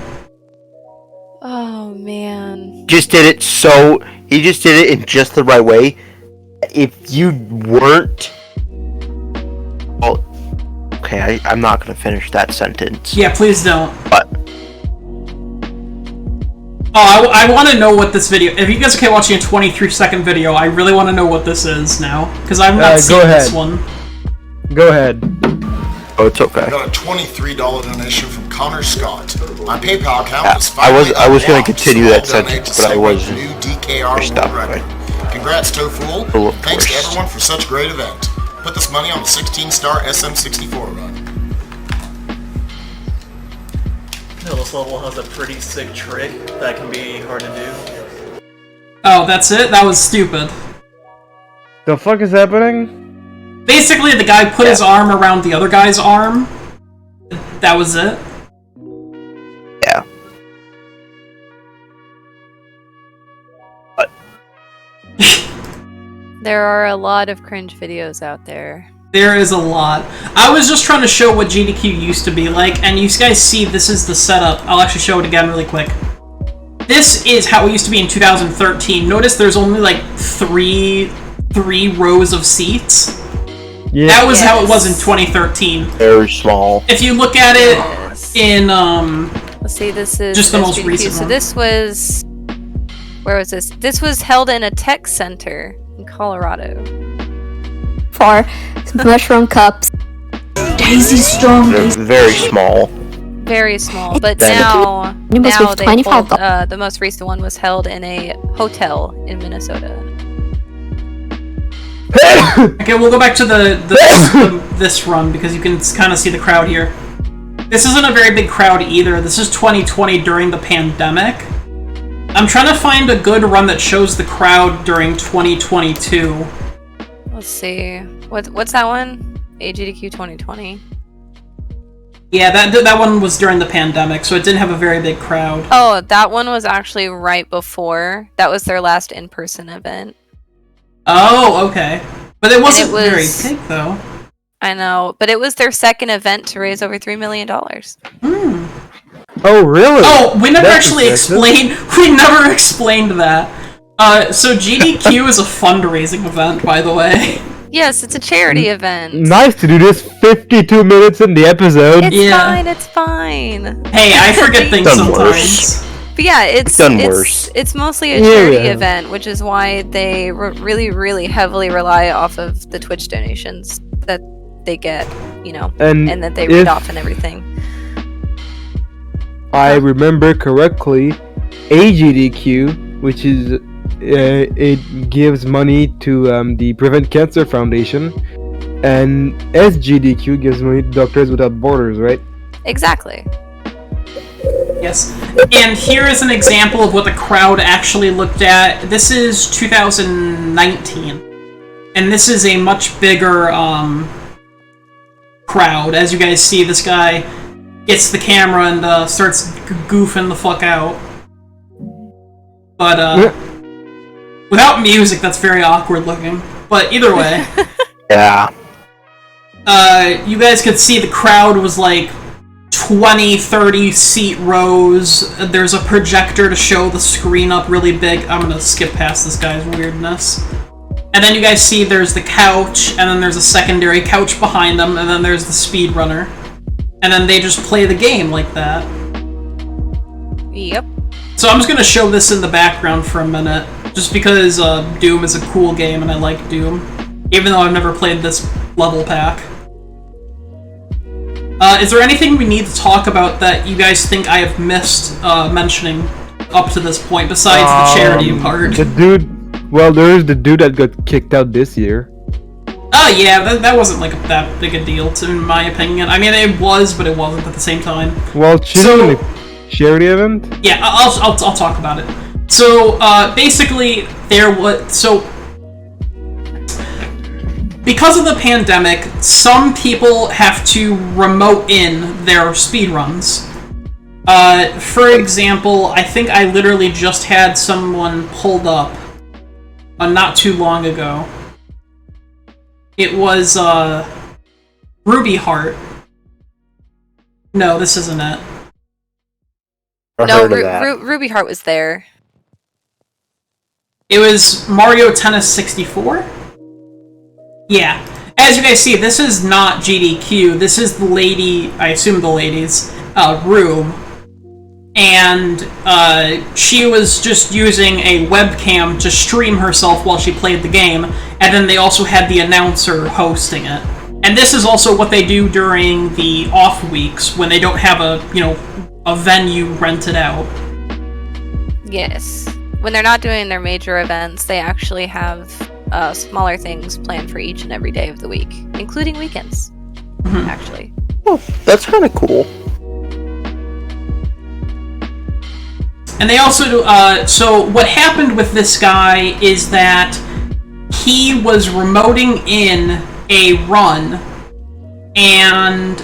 Oh man. He just did it in just the right way. If you weren't... Well, okay, I'm not gonna finish that sentence. Yeah, please don't. But Oh, I want to know what this video... If you guys are okay watching a 23-second video, I really want to know what this is now. Because I've not seen this one. Go ahead. Oh, it's okay. I got a $23 donation from Connor Scott. My PayPal account is I was going to continue that sentence, but I wasn't. New DKR Stop, record. Congrats, Tofool. Thanks to everyone for such a great event. Put this money on the 16-star SM64 run. This level has a pretty sick trick that can be hard to do. Oh, that's it? That was stupid. The fuck is happening? Basically, the guy put his arm around the other guy's arm. That was it. Yeah. What? There are a lot of cringe videos out there. There is a lot. I was just trying to show what GDQ used to be like, and you guys see this is the setup. I'll actually show it again really quick. This is how it used to be in 2013. Notice there's only like three rows of seats. Yeah. That was how it was in 2013. Very small. If you look at it in let's see, this is just the most recent one. So this was, where was this? This was held in a tech center in Colorado. For mushroom cups. Daisy Strong. They're very small. Very small, but now they hold, the most recent one was held in a hotel in Minnesota. Okay, we'll go back to this run because you can kind of see the crowd here. This isn't a very big crowd either. This is 2020 during the pandemic. I'm trying to find a good run that shows the crowd during 2022. Let's see. What's that one? GDQ 2020. Yeah, that one was during the pandemic, so it didn't have a very big crowd. Oh, that one was actually right before. That was their last in-person event. Oh, okay. But it wasn't very big, though. I know, but it was their second event to raise over $3 million. Hmm. Oh, really? Oh, we never actually explained. We never explained that. So GDQ is a fundraising event, by the way. Yes, it's a charity event. Nice to do this 52 minutes in the episode. It's fine, it's fine. Hey, I forget things sometimes. Worse. But yeah, it's mostly a charity event, which is why they really, really heavily rely off of the Twitch donations that they get, and that they read off and everything. I remember correctly, AGDQ, which is it gives money to the Prevent Cancer Foundation, and SGDQ gives money to Doctors Without Borders, right? Exactly. Yes. And here is an example of what the crowd actually looked at. This is 2019. And this is a much bigger crowd. As you guys see, this guy gets the camera and starts goofing the fuck out. But without music, that's very awkward looking. But either way. Yeah. You guys could see the crowd was like 20, 30 seat rows. There's a projector to show the screen up really big. I'm gonna skip past this guy's weirdness. And then you guys see there's the couch, and then there's a secondary couch behind them, and then there's the speedrunner. And then they just play the game like that. Yep. So I'm just gonna show this in the background for a minute, just because Doom is a cool game and I like Doom. Even though I've never played this level pack. Is there anything we need to talk about that you guys think I have missed mentioning up to this point, besides the charity part? The dude, well, there is the dude that got kicked out this year. Oh yeah, that wasn't like that big a deal, in my opinion. I mean, it was, but it wasn't at the same time. Well, charity event? Yeah, I'll talk about it. So, basically, because of the pandemic, some people have to remote in their speedruns. For example, I think I literally just had someone pulled up not too long ago. It was Ruby Heart. No, this isn't it. No, Ruby Heart was there. It was Mario Tennis 64? Yeah. As you guys see, this is not GDQ. This is the lady, I assume the lady's, room. and she was just using a webcam to stream herself while she played the game, and then they also had the announcer hosting it. And this is also what they do during the off weeks when they don't have a venue rented out. Yes. When they're not doing their major events, they actually have smaller things planned for each and every day of the week, including weekends, actually. Oh, that's kind of cool. And they also do, so what happened with this guy is that he was remoting in a run, and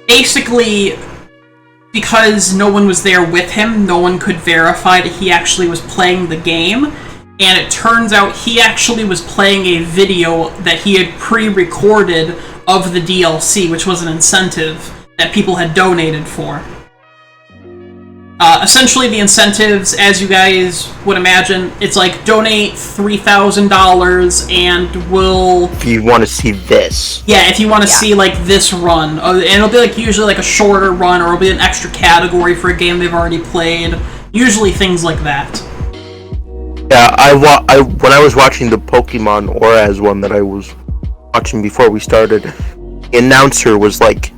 basically, because no one was there with him, no one could verify that he actually was playing the game, and it turns out he actually was playing a video that he had pre-recorded of the DLC, which was an incentive that people had donated for. Essentially, the incentives, as you guys would imagine, it's like donate $3,000 and we'll... If you want to see this. Yeah, if you want to see, like, this run. And it'll be, like, usually, like, a shorter run, or it'll be an extra category for a game they've already played. Usually things like that. Yeah, when I was watching the Pokemon Oraz one that I was watching before we started, the announcer was like,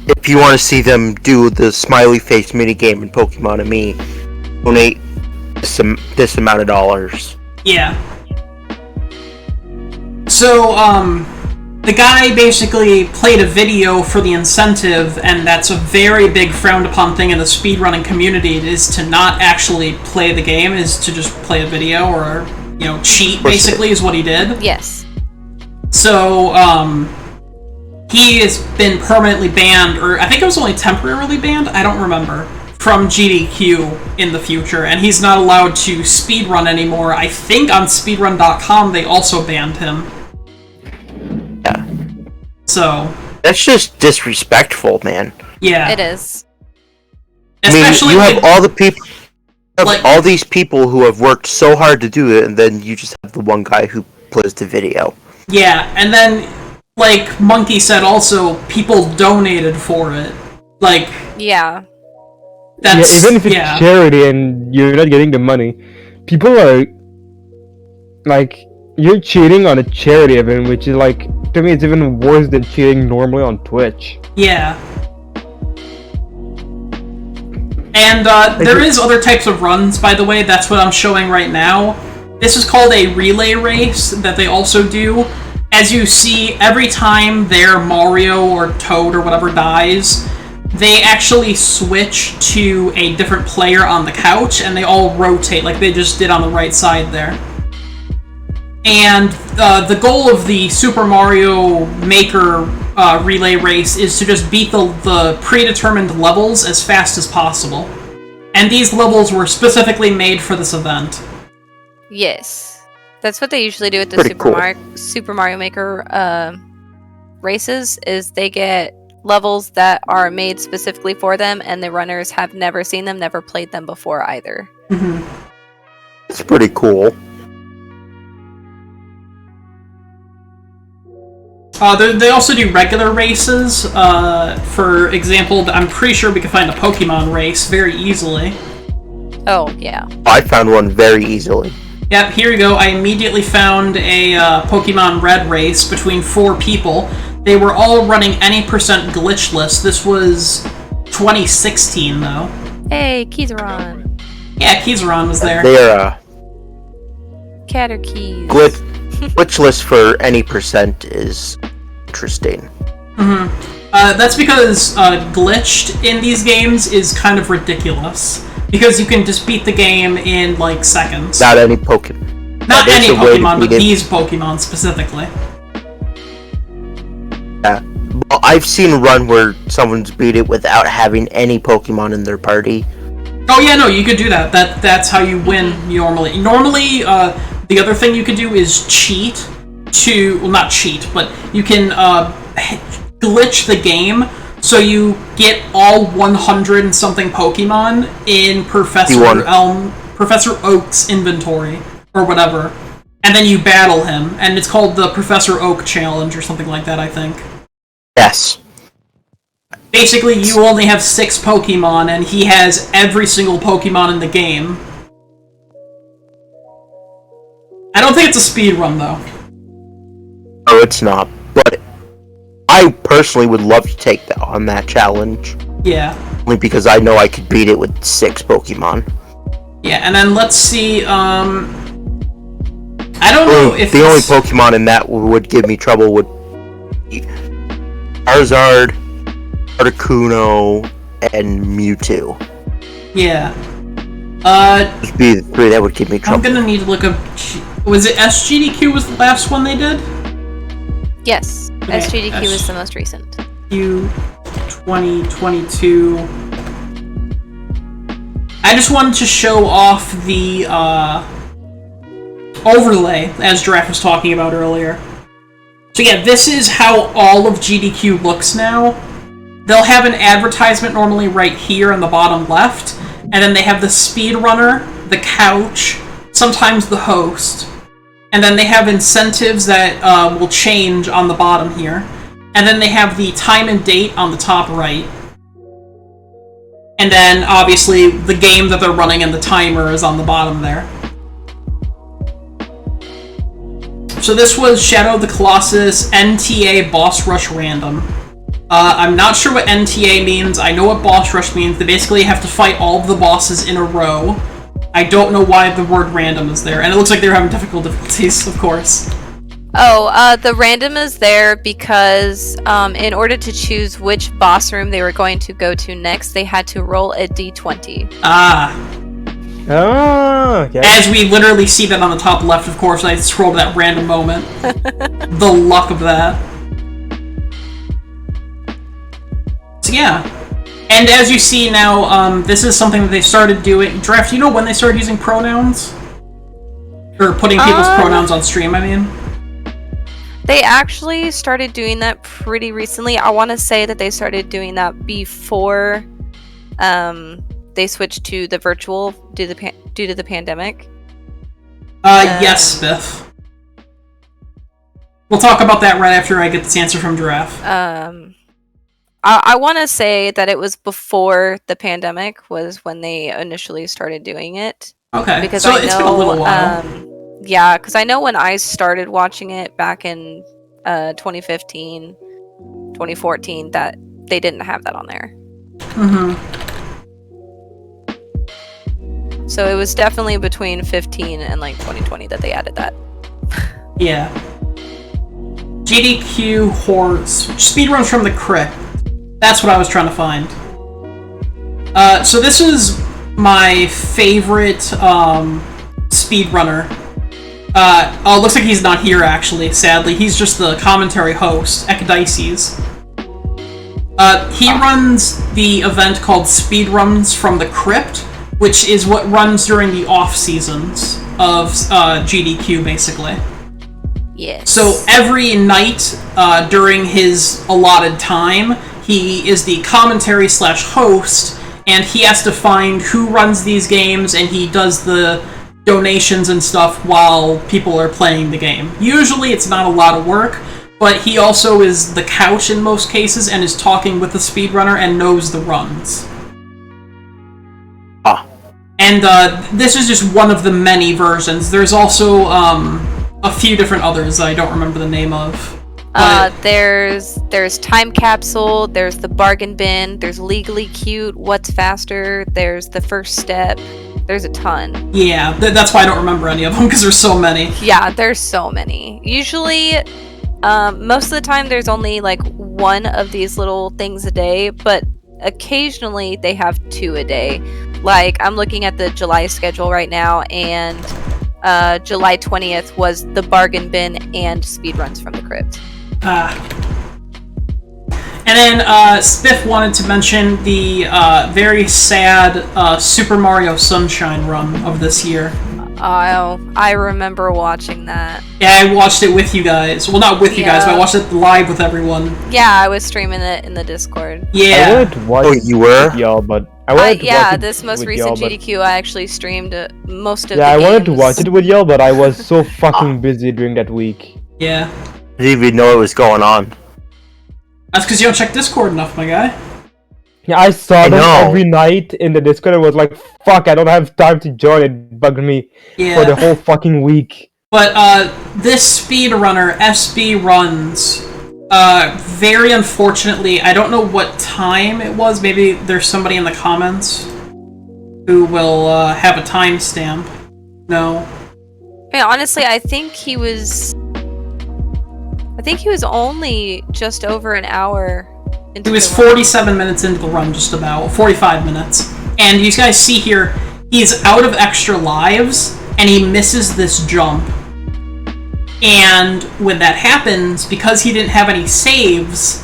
if you want to see them do the smiley face minigame in Pokemon and Me, donate this amount of dollars. Yeah. So, the guy basically played a video for the incentive, and that's a very big frowned upon thing in the speedrunning community, is to not actually play the game, is to just play a video, or, cheat, basically, is what he did. Yes. So, he has been permanently banned, or I think it was only temporarily banned, I don't remember, from GDQ in the future, and he's not allowed to speedrun anymore. I think on speedrun.com they also banned him. Yeah. So... That's just disrespectful, man. Yeah. It is. Especially you have all the people... all these people who have worked so hard to do it, and then you just have the one guy who plays the video. Yeah, and then... Like Monkey said also, people donated for it. Like... Yeah. That's... even if it's charity and you're not getting the money, people are... Like, you're cheating on a charity event, which is like... To me, it's even worse than cheating normally on Twitch. Yeah. And, there is other types of runs, by the way, that's what I'm showing right now. This is called a relay race that they also do. As you see, every time their Mario or Toad or whatever dies, they actually switch to a different player on the couch, and they all rotate like they just did on the right side there. And the goal of the Super Mario Maker relay race is to just beat the predetermined levels as fast as possible. And these levels were specifically made for this event. Yes. That's what they usually do with the Super Mario Maker races, is they get levels that are made specifically for them, and the runners have never seen them, never played them before either. Mm-hmm. It's pretty cool. They also do regular races. For example, I'm pretty sure we can find a Pokemon race very easily. Oh, yeah. I found one very easily. Yep, here you go. I immediately found a Pokemon Red race between 4 people. They were all running any percent glitchless. This was 2016, though. Hey, Kizaron. Yeah, Kizaron was there. They're, Cat or keys? Glitchless for any percent is interesting. Mm-hmm. That's because glitched in these games is kind of ridiculous. Because you can just beat the game in, like, seconds. Not any Pokemon. Not any Pokemon, but these Pokemon specifically. Yeah. Well, I've seen a run where someone's beat it without having any Pokemon in their party. Oh yeah, no, you could do that. That's how you win normally. Normally, the other thing you could do is cheat to... Well, not cheat, but you can glitch the game so you get all 100 and something Pokemon in Professor Oak's inventory, or whatever. And then you battle him, and it's called the Professor Oak Challenge or something like that, I think. Yes. basically you only have 6 Pokemon, and he has every single Pokemon in the game. I don't think it's a speed run, though. No, it's not. But I personally would love to take on that challenge. Yeah. Only because I know I could beat it with 6 Pokemon. Yeah, and then let's see, I don't know if the only Pokemon in that would give me trouble would be Charizard, Articuno, and Mewtwo. Yeah. Those be the 3 that would give me trouble. I'm gonna need to look up... Was it SGDQ was the last one they did? Yes. Okay, SGDQ was the most recent. Q 2022. I just wanted to show off the overlay, as Giraffe was talking about earlier. So yeah, this is how all of GDQ looks now. They'll have an advertisement normally right here on the bottom left, and then they have the speedrunner, the couch, sometimes the host, and then they have incentives that will change on the bottom here. And then they have the time and date on the top right. And then, obviously, the game that they're running and the timer is on the bottom there. So this was Shadow of the Colossus NTA Boss Rush Random. I'm not sure what NTA means. I know what Boss Rush means. They basically have to fight all of the bosses in a row. I don't know why the word random is there. And it looks like they're having difficulties, of course. Oh, the random is there because in order to choose which boss room they were going to go to next, they had to roll a d20. Ah. Oh, okay. As we literally see that on the top left, of course, I scrolled to that random moment. The luck of that. So yeah. And as you see now, this is something that they started doing. Giraffe, do you know when they started using pronouns? Or putting people's pronouns on stream, I mean? They actually started doing that pretty recently. I want to say that they started doing that before they switched to the virtual due to the pandemic. Yes, Biff. We'll talk about that right after I get this answer from Giraffe. I want to say that it was before the pandemic was when they initially started doing it. Okay, because so it's been a little while. Yeah, because I know when I started watching it back in 2015, 2014, that they didn't have that on there. Mm-hmm. So it was definitely between 15 and like 2020 that they added that. Yeah. GDQ Hordes. Speedruns from the Crypt. That's what I was trying to find. So this is my favorite speedrunner. Oh, it looks like he's not here, actually, sadly. He's just the commentary host, Ecadices. He runs the event called Speedruns from the Crypt, which is what runs during the off-seasons of GDQ, basically. Yes. So every night during his allotted time, he is the commentary / host, and he has to find who runs these games, and he does the donations and stuff while people are playing the game. Usually it's not a lot of work, but he also is the couch in most cases and is talking with the speedrunner and knows the runs. And this is just one of the many versions. There's also a few different others I don't remember the name of. There's Time Capsule, there's the Bargain Bin, there's Legally Cute, What's Faster, there's The First Step, there's a ton. Yeah, that's why I don't remember any of them, because there's so many. Yeah, there's so many. Usually, most of the time there's only like one of these little things a day, but occasionally they have 2 a day. Like, I'm looking at the July schedule right now, and July 20th was the Bargain Bin and Speedruns from the Crypt. And then Spiff wanted to mention the very sad Super Mario Sunshine run of this year. Oh, I remember watching that. Yeah, I watched it with you guys. Well, not with you guys, but I watched it live with everyone. Yeah, I was streaming it in the Discord. Yeah. I wanted to watch you were? with y'all, but I wanted to watch it this most with recent y'all, GDQ, I actually streamed most of the I games. wanted to watch it with y'all, but I was so fucking busy during that week. Yeah. I didn't even know what was going on. That's because you don't check Discord enough, my guy. Yeah, I saw them know. every night in the Discord. I was like, fuck, I don't have time to join. It bugged me for the whole fucking week. But this speedrunner, SB Runs, very unfortunately, I don't know what time it was. Maybe there's somebody in the comments who will have a timestamp. No. I mean, honestly, I think he was only just over an hour into He was 47 minutes into the run, just about. 45 minutes. And you guys see here, he's out of extra lives, and he misses this jump. And when that happens, because he didn't have any saves,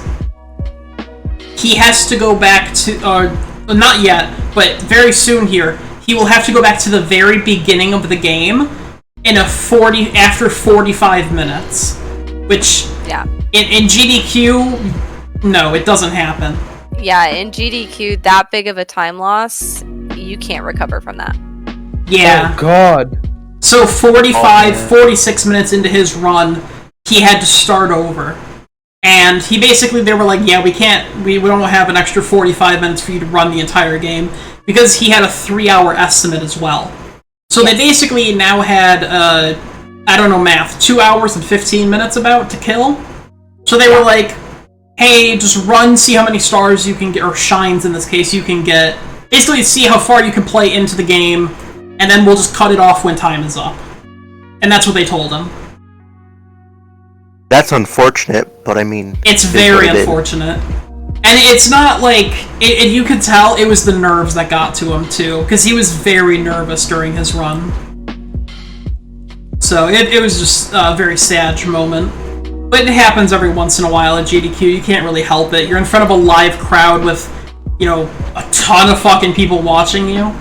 he has to go back to, not yet, but very soon here, he will have to go back to the very beginning of the game after 45 minutes. Which, in GDQ, no, it doesn't happen. Yeah, in GDQ, that big of a time loss, you can't recover from that. Yeah. Oh, God. So 46 minutes into his run, he had to start over. And they were like, yeah, we don't have an extra 45 minutes for you to run the entire game, because he had a 3-hour estimate as well. So they basically now had, I don't know math, 2 hours and 15 minutes about to kill. So they were like, hey, just run, see how many stars you can get, or shines in this case, you can get. Basically see how far you can play into the game, and then we'll just cut it off when time is up. And that's what they told him. That's unfortunate, but I mean... It's very unfortunate. And it's not like... you could tell it was the nerves that got to him, too. Because he was very nervous during his run. So it was just a very sad moment. But it happens every once in a while at GDQ. You can't really help it. You're in front of a live crowd with, a ton of fucking people watching you.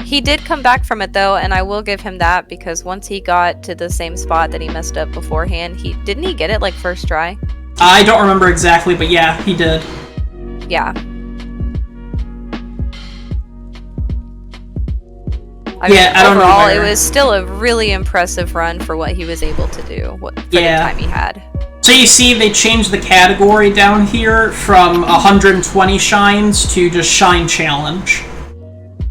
He did come back from it though, and I will give him that, because once he got to the same spot that he messed up beforehand, didn't he get it like first try? I don't remember exactly, but yeah, he did. Yeah. I don't know. Overall, it was still a really impressive run for what he was able to do, for the time he had. So you see, they changed the category down here from 120 shines to just Shine Challenge.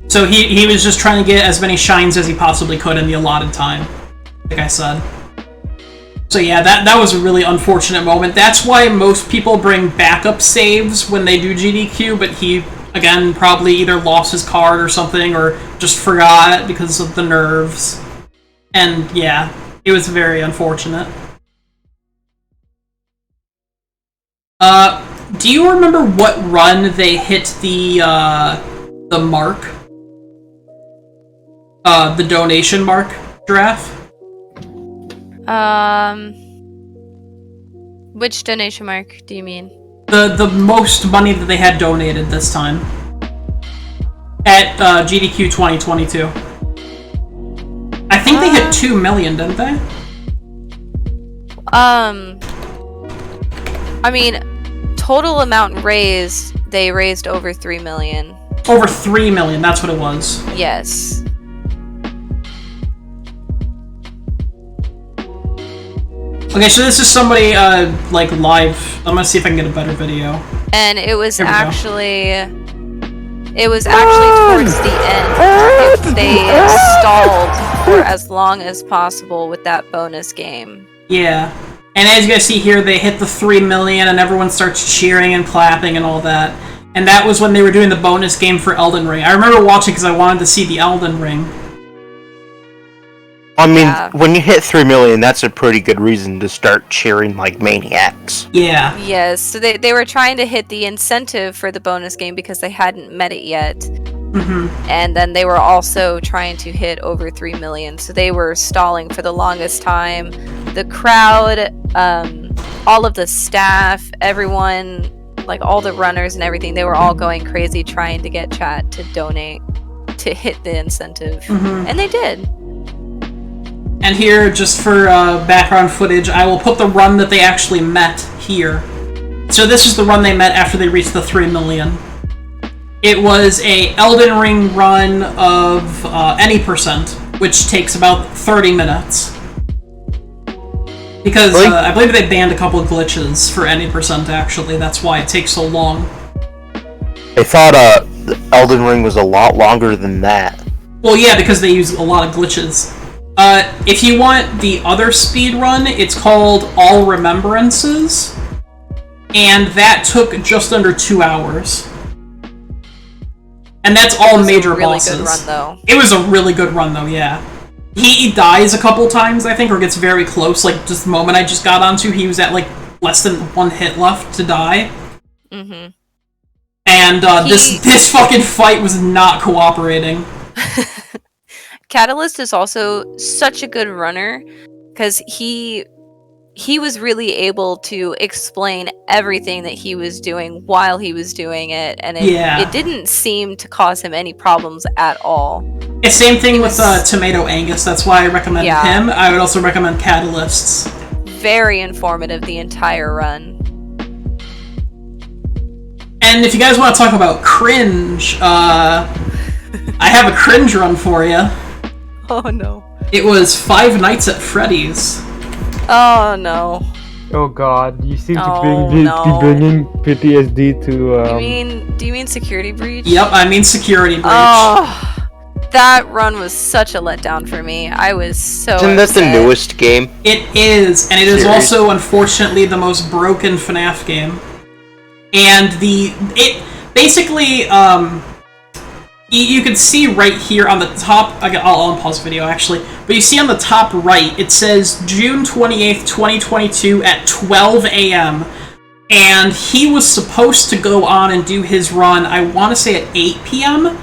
So he was just trying to get as many shines as he possibly could in the allotted time, like I said. So yeah, that was a really unfortunate moment. That's why most people bring backup saves when they do GDQ, but he, again, probably either lost his card or something, or just forgot because of the nerves. And yeah, it was very unfortunate. Do you remember what run they hit the mark? The donation mark, Giraffe? Which donation mark do you mean? The most money that they had donated this time. At GDQ 2022. I think they hit 2 million, didn't they? I mean, total amount raised, they raised over 3 million. Over 3 million, that's what it was. Yes. Okay, so this is somebody, like, live. I'm gonna see if I can get a better video. And it was actually... It was actually towards the end. They stalled for as long as possible with that bonus game. Yeah. And as you guys see here, they hit the 3 million and everyone starts cheering and clapping and all that. And that was when they were doing the bonus game for Elden Ring. I remember watching because I wanted to see the Elden Ring. I mean, when you hit 3 million, that's a pretty good reason to start cheering like maniacs. Yeah. Yes, so they were trying to hit the incentive for the bonus game because they hadn't met it yet. Mm-hmm. And then they were also trying to hit over 3 million, so they were stalling for the longest time. The crowd, all of the staff, everyone, like all the runners and everything, they were all going crazy trying to get chat to donate to hit the incentive. Mm-hmm. And they did. And here, just for background footage, I will put the run that they actually met here. So this is the run they met after they reached the 3 million. It was a Elden Ring run of any percent, which takes about 30 minutes. Because I believe they banned a couple of glitches for any percent, actually. That's why it takes so long. I thought Elden Ring was a lot longer than that. Well, yeah, because they use a lot of glitches. If you want the other speedrun, it's called All Remembrances, and that took just under 2 hours. And that's all major bosses. It was a really good run, though. It was a really good run, though, yeah. He dies a couple times, I think, or gets very close. Like, just the moment I just got onto, he was at, like, less than 1 hit left to die. Mm-hmm. And, this fucking fight was not cooperating. Catalyst is also such a good runner, because he was really able to explain everything that he was doing while he was doing it, and it didn't seem to cause him any problems at all. Yeah, same thing with Tomato Angus, that's why I recommend him. I would also recommend Catalysts. Very informative the entire run. And if you guys want to talk about cringe, I have a cringe run for you. Oh no. It was Five Nights at Freddy's. Oh no. Oh god, you seem to be bringing PTSD to Do you mean Security Breach? Yep, I mean Security Breach. Oh, that run was such a letdown for me. I was so Isn't that the newest game? It is, and it is also unfortunately the most broken FNAF game. And basically, you can see right here on the top, I'll unpause the video actually, but you see on the top right, it says June 28th, 2022 at 12 a.m. And he was supposed to go on and do his run, I want to say at 8 p.m.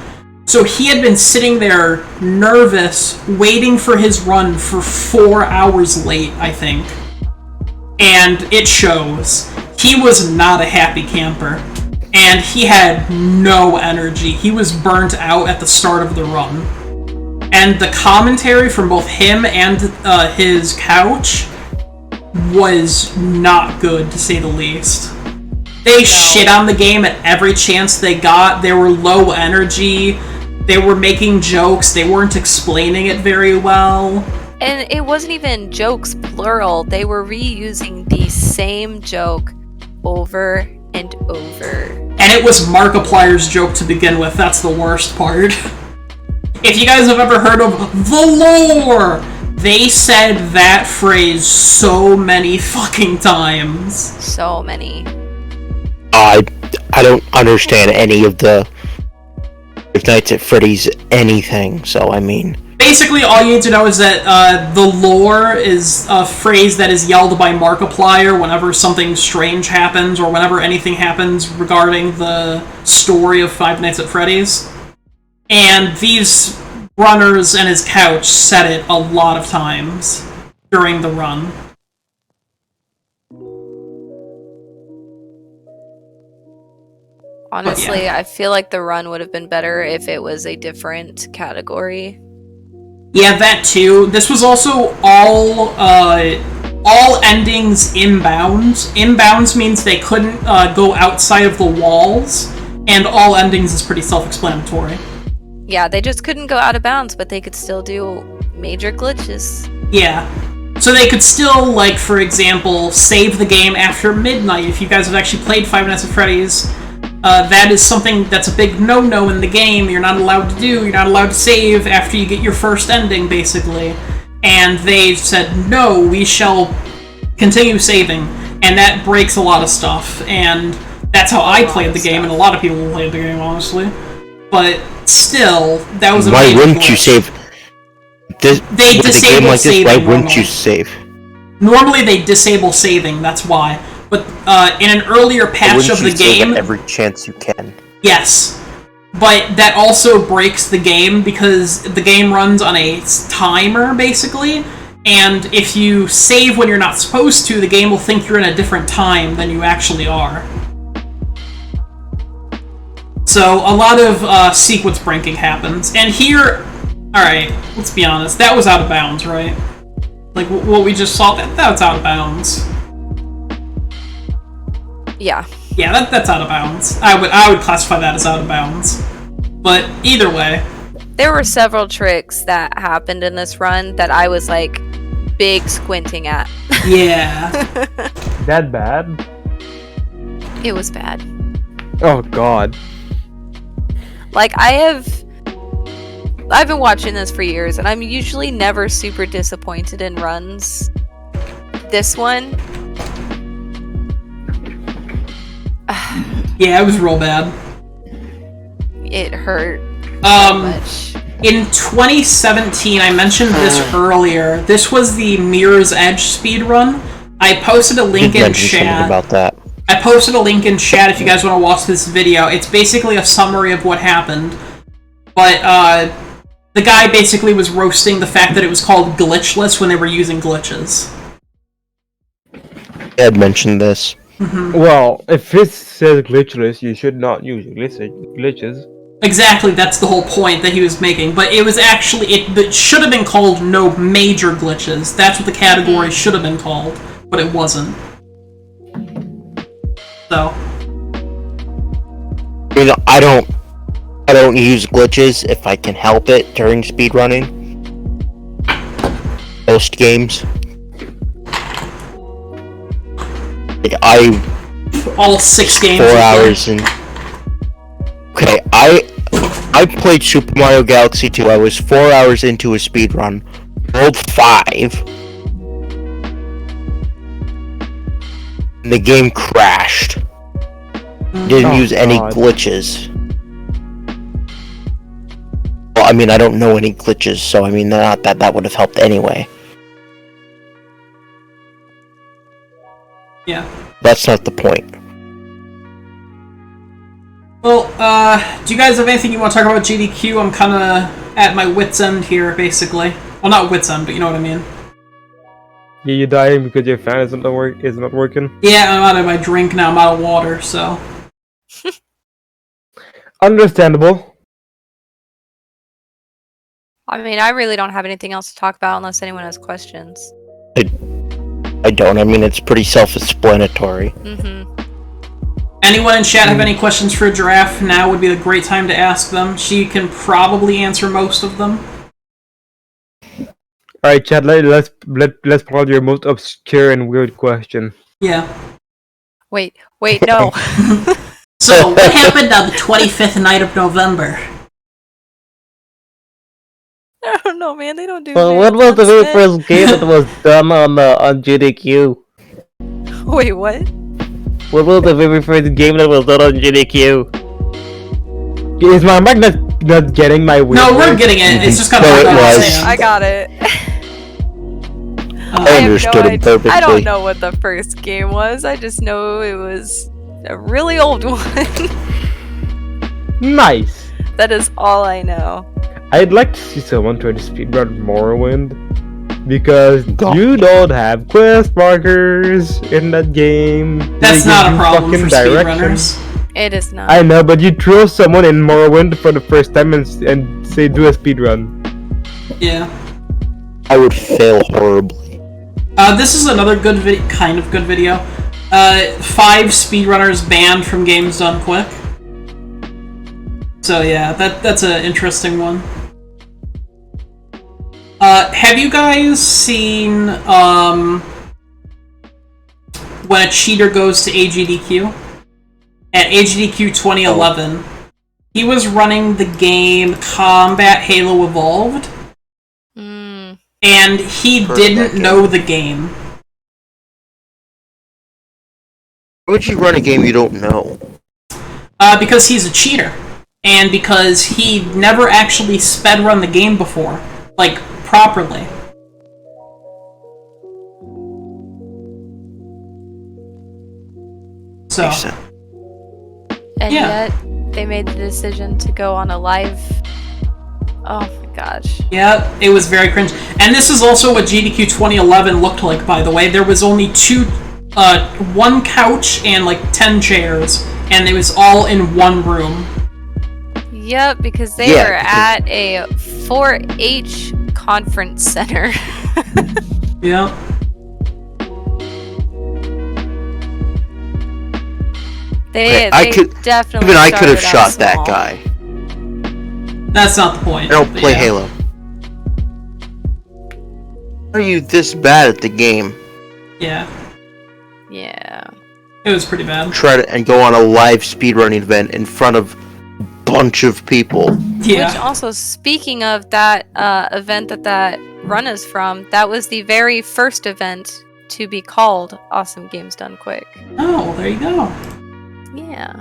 So he had been sitting there nervous, waiting for his run for 4 hours late, I think. And it shows. He was not a happy camper. And he had no energy. He was burnt out at the start of the run. And the commentary from both him and his couch was not good, to say the least. They shit on the game at every chance they got. They were low energy. They were making jokes. They weren't explaining it very well. And it wasn't even jokes, plural. They were reusing the same joke over and over. And it was Markiplier's joke to begin with. That's the worst part. If you guys have ever heard of the lore, they said that phrase so many fucking times. So many. I don't understand any of the Five Nights at Freddy's anything, so I mean... Basically, all you need to know is that the lore is a phrase that is yelled by Markiplier whenever something strange happens or whenever anything happens regarding the story of Five Nights at Freddy's. And these runners and his couch said it a lot of times during the run. Honestly, I feel like the run would have been better if it was a different category. Yeah, that too. This was also all endings inbounds. Inbounds means they couldn't go outside of the walls, and all endings is pretty self-explanatory. Yeah, they just couldn't go out of bounds, but they could still do major glitches. Yeah. So they could still, like, for example, save the game after midnight. If you guys have actually played Five Nights at Freddy's, that is something that's a big no-no in the game. You're not allowed to do. You're not allowed to save after you get your first ending, basically. And they said, no, we shall continue saving. And that breaks a lot of stuff. And that's how I played the game, and a lot of people played the game, honestly. But still, that was a Why wouldn't glitch. you save? They disable like saving. Why wouldn't you save? Normally they disable saving, that's why. But in an earlier patch of the game... every chance you can. Yes. But that also breaks the game, because the game runs on a timer, basically. And if you save when you're not supposed to, the game will think you're in a different time than you actually are. So a lot of sequence breaking happens. And here... Alright, let's be honest. That was out of bounds, right? Like, what we just saw, that was out of bounds. Yeah. Yeah, that's out of bounds. I would classify that as out of bounds. But either way. There were several tricks that happened in this run that I was, like, big squinting at. Yeah. That bad? It was bad. Oh god. Like, I've been watching this for years, and I'm usually never super disappointed in runs. This one... Yeah, it was real bad. It hurt so much. In 2017, I mentioned this earlier. This was the Mirror's Edge speedrun. I posted a link in chat. About that. I posted a link in chat if you guys want to watch this video. It's basically a summary of what happened. But, the guy basically was roasting the fact that it was called glitchless when they were using glitches. Ed mentioned this. Well, if it says glitchless, you should not use glitches. Exactly, that's the whole point that he was making. But it was actually, it should have been called no major glitches. That's what the category should have been called, but it wasn't. So. You know, I don't use glitches if I can help it during speedrunning. Most games. Like, all 6 games. 4 hours and... Okay, I played Super Mario Galaxy 2. I was 4 hours into a speedrun. Rolled 5. And the game crashed. Didn't use any glitches. Well, I mean, I don't know any glitches, so I mean, not that would have helped anyway. Yeah. That's not the point. Well, do you guys have anything you want to talk about GDQ? I'm kind of at my wit's end here, basically. Well, not wit's end, but you know what I mean. Yeah, you're dying because your fan isn't working? Yeah, I'm out of my drink now. I'm out of water, so... Understandable. I mean, I really don't have anything else to talk about unless anyone has questions. I don't. I mean, it's pretty self-explanatory. Anyone in chat have any questions for Giraffe? Now would be a great time to ask them. She can probably answer most of them. Alright, chat, let's pull out your most obscure and weird question. Yeah. Wait, no. So, what happened on the 25th night of November? I don't know, man. They don't do. Well, what was the very first game that was done on GDQ? Wait, what? What was the very first game that was done on GDQ? Is my mic not getting my weird? No, we're getting it. It's just kind of No, hard to it was. understand. I got it. I understood it perfectly. I don't know what the first game was. I just know it was a really old one. Nice. That is all I know. I'd like to see someone try to speedrun Morrowind, because you don't have quest markers in that game. That's not a problem for speedrunners. It is not. I know, but you throw someone in Morrowind for the first time and say do a speedrun. Yeah. I would fail horribly. This is another good kind of good video. 5 speedrunners banned from games done quick. So yeah, that's an interesting one. Have you guys seen when a cheater goes to AGDQ? At AGDQ 2011, he was running the game Combat Halo Evolved, and he didn't know the game. Why would you run a game you don't know? Because he's a cheater. And because he never actually sped run the game before. Like, properly. So. And yeah. yet, they made the decision to go on a live... Oh my gosh. Yeah, it was very cringe. And this is also what GDQ 2011 looked like, by the way. There was only 1 couch and like 10 chairs. And it was all in one room. Yep, because they were at a 4-H conference center. Yeah. They definitely. Even I could have started shot that small. guy. That's not the point. I don't play Halo. Why are you this bad at the game? Yeah. Yeah. It was pretty bad. Try to and go on a live speedrunning event in front of bunch of people. Yeah. Which also, speaking of that event that run is from, that was the very first event to be called Awesome Games Done Quick. Oh, well, there you go. Yeah.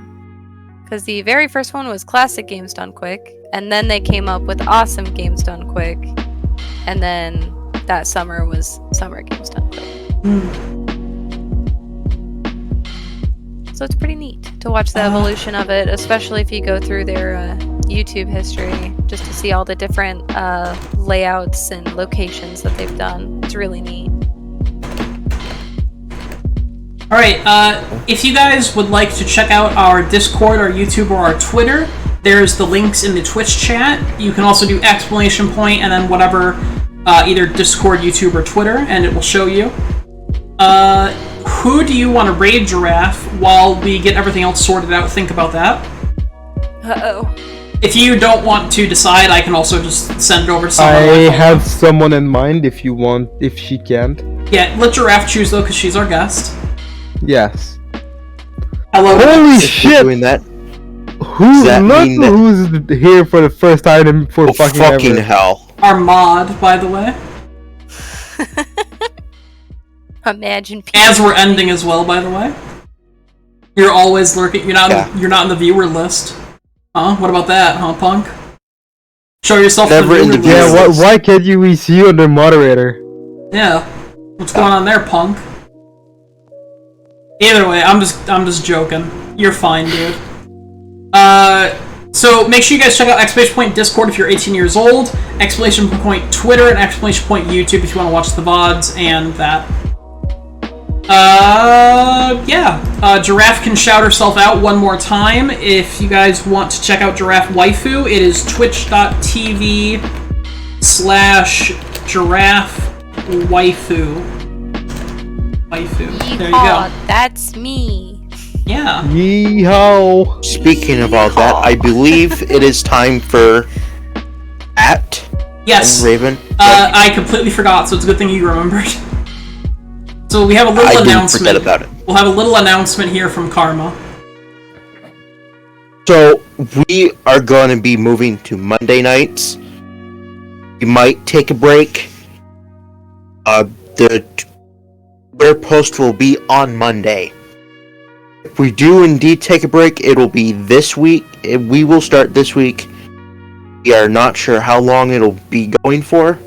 Because the very first one was Classic Games Done Quick, and then they came up with Awesome Games Done Quick, and then that summer was Summer Games Done Quick. So it's pretty neat to watch the evolution of it, especially if you go through their YouTube history, just to see all the different layouts and locations that they've done. It's really neat. Alright, if you guys would like to check out our Discord, our YouTube, or our Twitter, there's the links in the Twitch chat. You can also do exclamation point and then whatever, either Discord, YouTube, or Twitter, and it will show you. Who do you want to raid, Giraffe, while we get everything else sorted out? Think about that. Uh-oh. If you don't want to decide, I can also just send it over to someone. I have someone in mind if you want, if she can't. Yeah, let Giraffe choose, though, because she's our guest. Yes. Hello. Holy shit! Doing that? Who's here for the first time for fucking ever? hell. Our mod, by the way. Imagine people. As we're ending as well, by the way. You're always lurking. You're not in the viewer list. Huh? What about that, huh, punk? Show yourself Never in the viewer list. Yeah, why can't we see you under moderator? Yeah. What's going on there, punk? Either way, I'm just joking. You're fine, dude. So make sure you guys check out exclamation point Discord if you're 18 years old, exclamation point Twitter, and exclamation point YouTube if you want to watch the VODs and that. Giraffe can shout herself out one more time. If you guys want to check out GiraffeWaifu, it is twitch.tv/GiraffeWaifu. There you go. That's me. Yeah. Yeehaw. Speaking of all that, I believe it is time for Yes. Raven. I completely forgot, so it's a good thing you remembered. So we have a little announcement. I didn't forget about it. We'll have a little announcement here from Karma. So we are going to be moving to Monday nights. We might take a break. The Twitter post will be on Monday. If we do indeed take a break, it will be this week. We will start this week. We are not sure how long it'll be going for.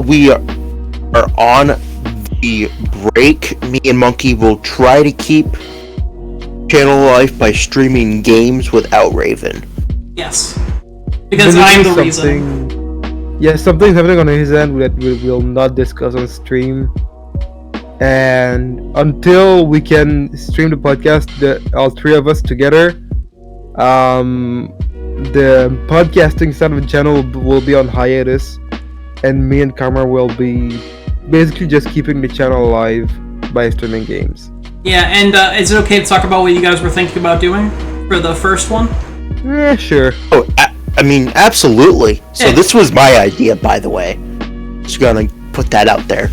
We are on the break. Me and Monkey will try to keep channel alive by streaming games without Raven. Yes. Because I'm the reason. Yeah, something's happening on his end that we will not discuss on stream. And until we can stream the podcast, all three of us together, the podcasting side of the channel will be on hiatus, and me and Karma will be basically just keeping the channel alive by streaming games. Yeah, and is it okay to talk about what you guys were thinking about doing for the first one? Yeah, sure. Oh, I mean, absolutely. So Yeah. this was my idea, by the way. Just gonna put that out there.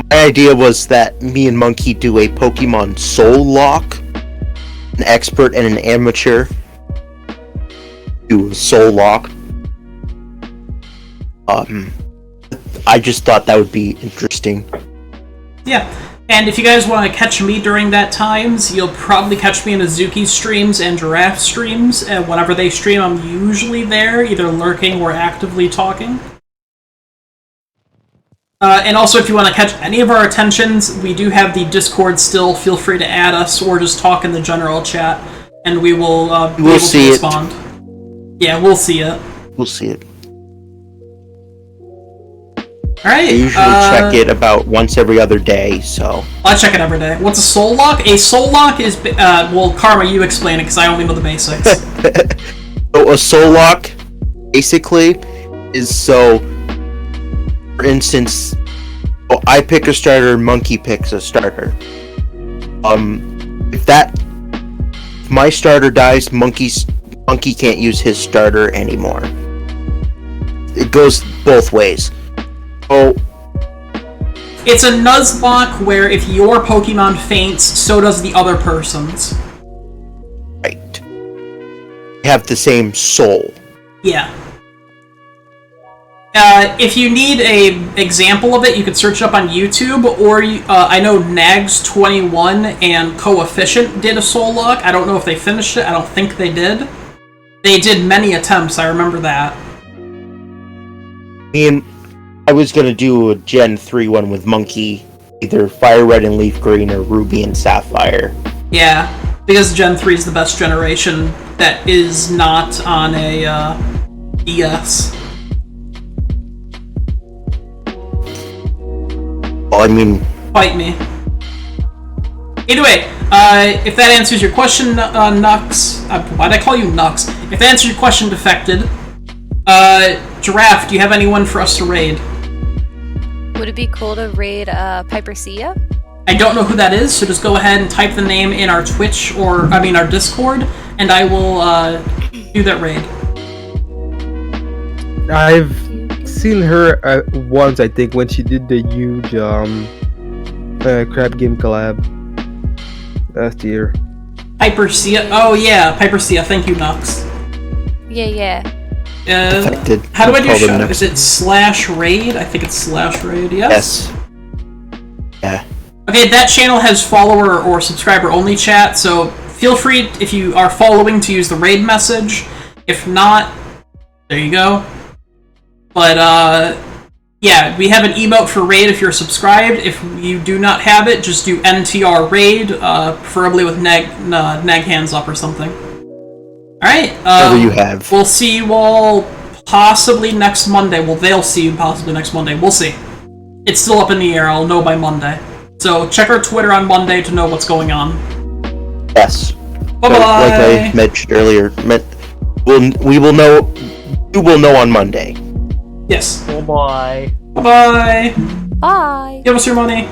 My idea was that me and Monkey do a Pokemon Soul Lock. An expert and an amateur do a Soul Lock. I just thought that would be interesting. Yeah. And if you guys want to catch me during that times, you'll probably catch me in Azuki's streams and Giraffe streams. Whenever they stream, I'm usually there, either lurking or actively talking. And also, if you want to catch any of our attentions, we do have the Discord still. Feel free to add us or just talk in the general chat, and we will be able to respond. Yeah, we'll see it. We'll see it. Alright. I usually check it about once every other day, so... I check it every day. What's a soul lock? A soul lock is... well, Karma, you explain it, because I only know the basics. So a soul lock, basically, is so... For instance, I pick a starter, Monkey picks a starter. If my starter dies, Monkey can't use his starter anymore. It goes both ways. So it's a Nuzlocke where if your Pokemon faints, so does the other person's. Right. have the same soul. Yeah. If you need a example of it, you could search it up on YouTube, or I know Nags21 and Coefficient did a soul lock. I don't know if they finished it. I don't think they did. They did many attempts. I remember that. I was gonna do a Gen 3 one with Monkey, either Fire Red and Leaf Green or Ruby and Sapphire. Yeah, because Gen 3 is the best generation that is not on a DS. Well, I mean... Fight me. Anyway, if that answers your question, Nux... why'd I call you Nux? If that answers your question, Defected, Giraffe, do you have anyone for us to raid? Would it be cool to raid Piper Sia? I don't know who that is, so just go ahead and type the name in our Twitch, our Discord, and I will do that raid. I've seen her once, I think, when she did the huge crab game collab last year. Piper Sia? Oh yeah, Piper Sia, thank you, Nux. Yeah. How do I do shout? Is it /raid? I think it's /raid, yes? Yeah. Okay, that channel has follower or subscriber only chat, so feel free, if you are following, to use the raid message. If not, there you go. But, yeah, we have an emote for raid if you're subscribed. If you do not have it, just do NTR raid, preferably with nag hands up or something. Alright, whatever you have. We'll see you all possibly next Monday. Well, they'll see you possibly next Monday. We'll see. It's still up in the air. I'll know by Monday. So check our Twitter on Monday to know what's going on. Yes. Bye-bye. Like I mentioned earlier, you will know on Monday. Yes. Bye-bye. Bye-bye. Bye. Give us your money.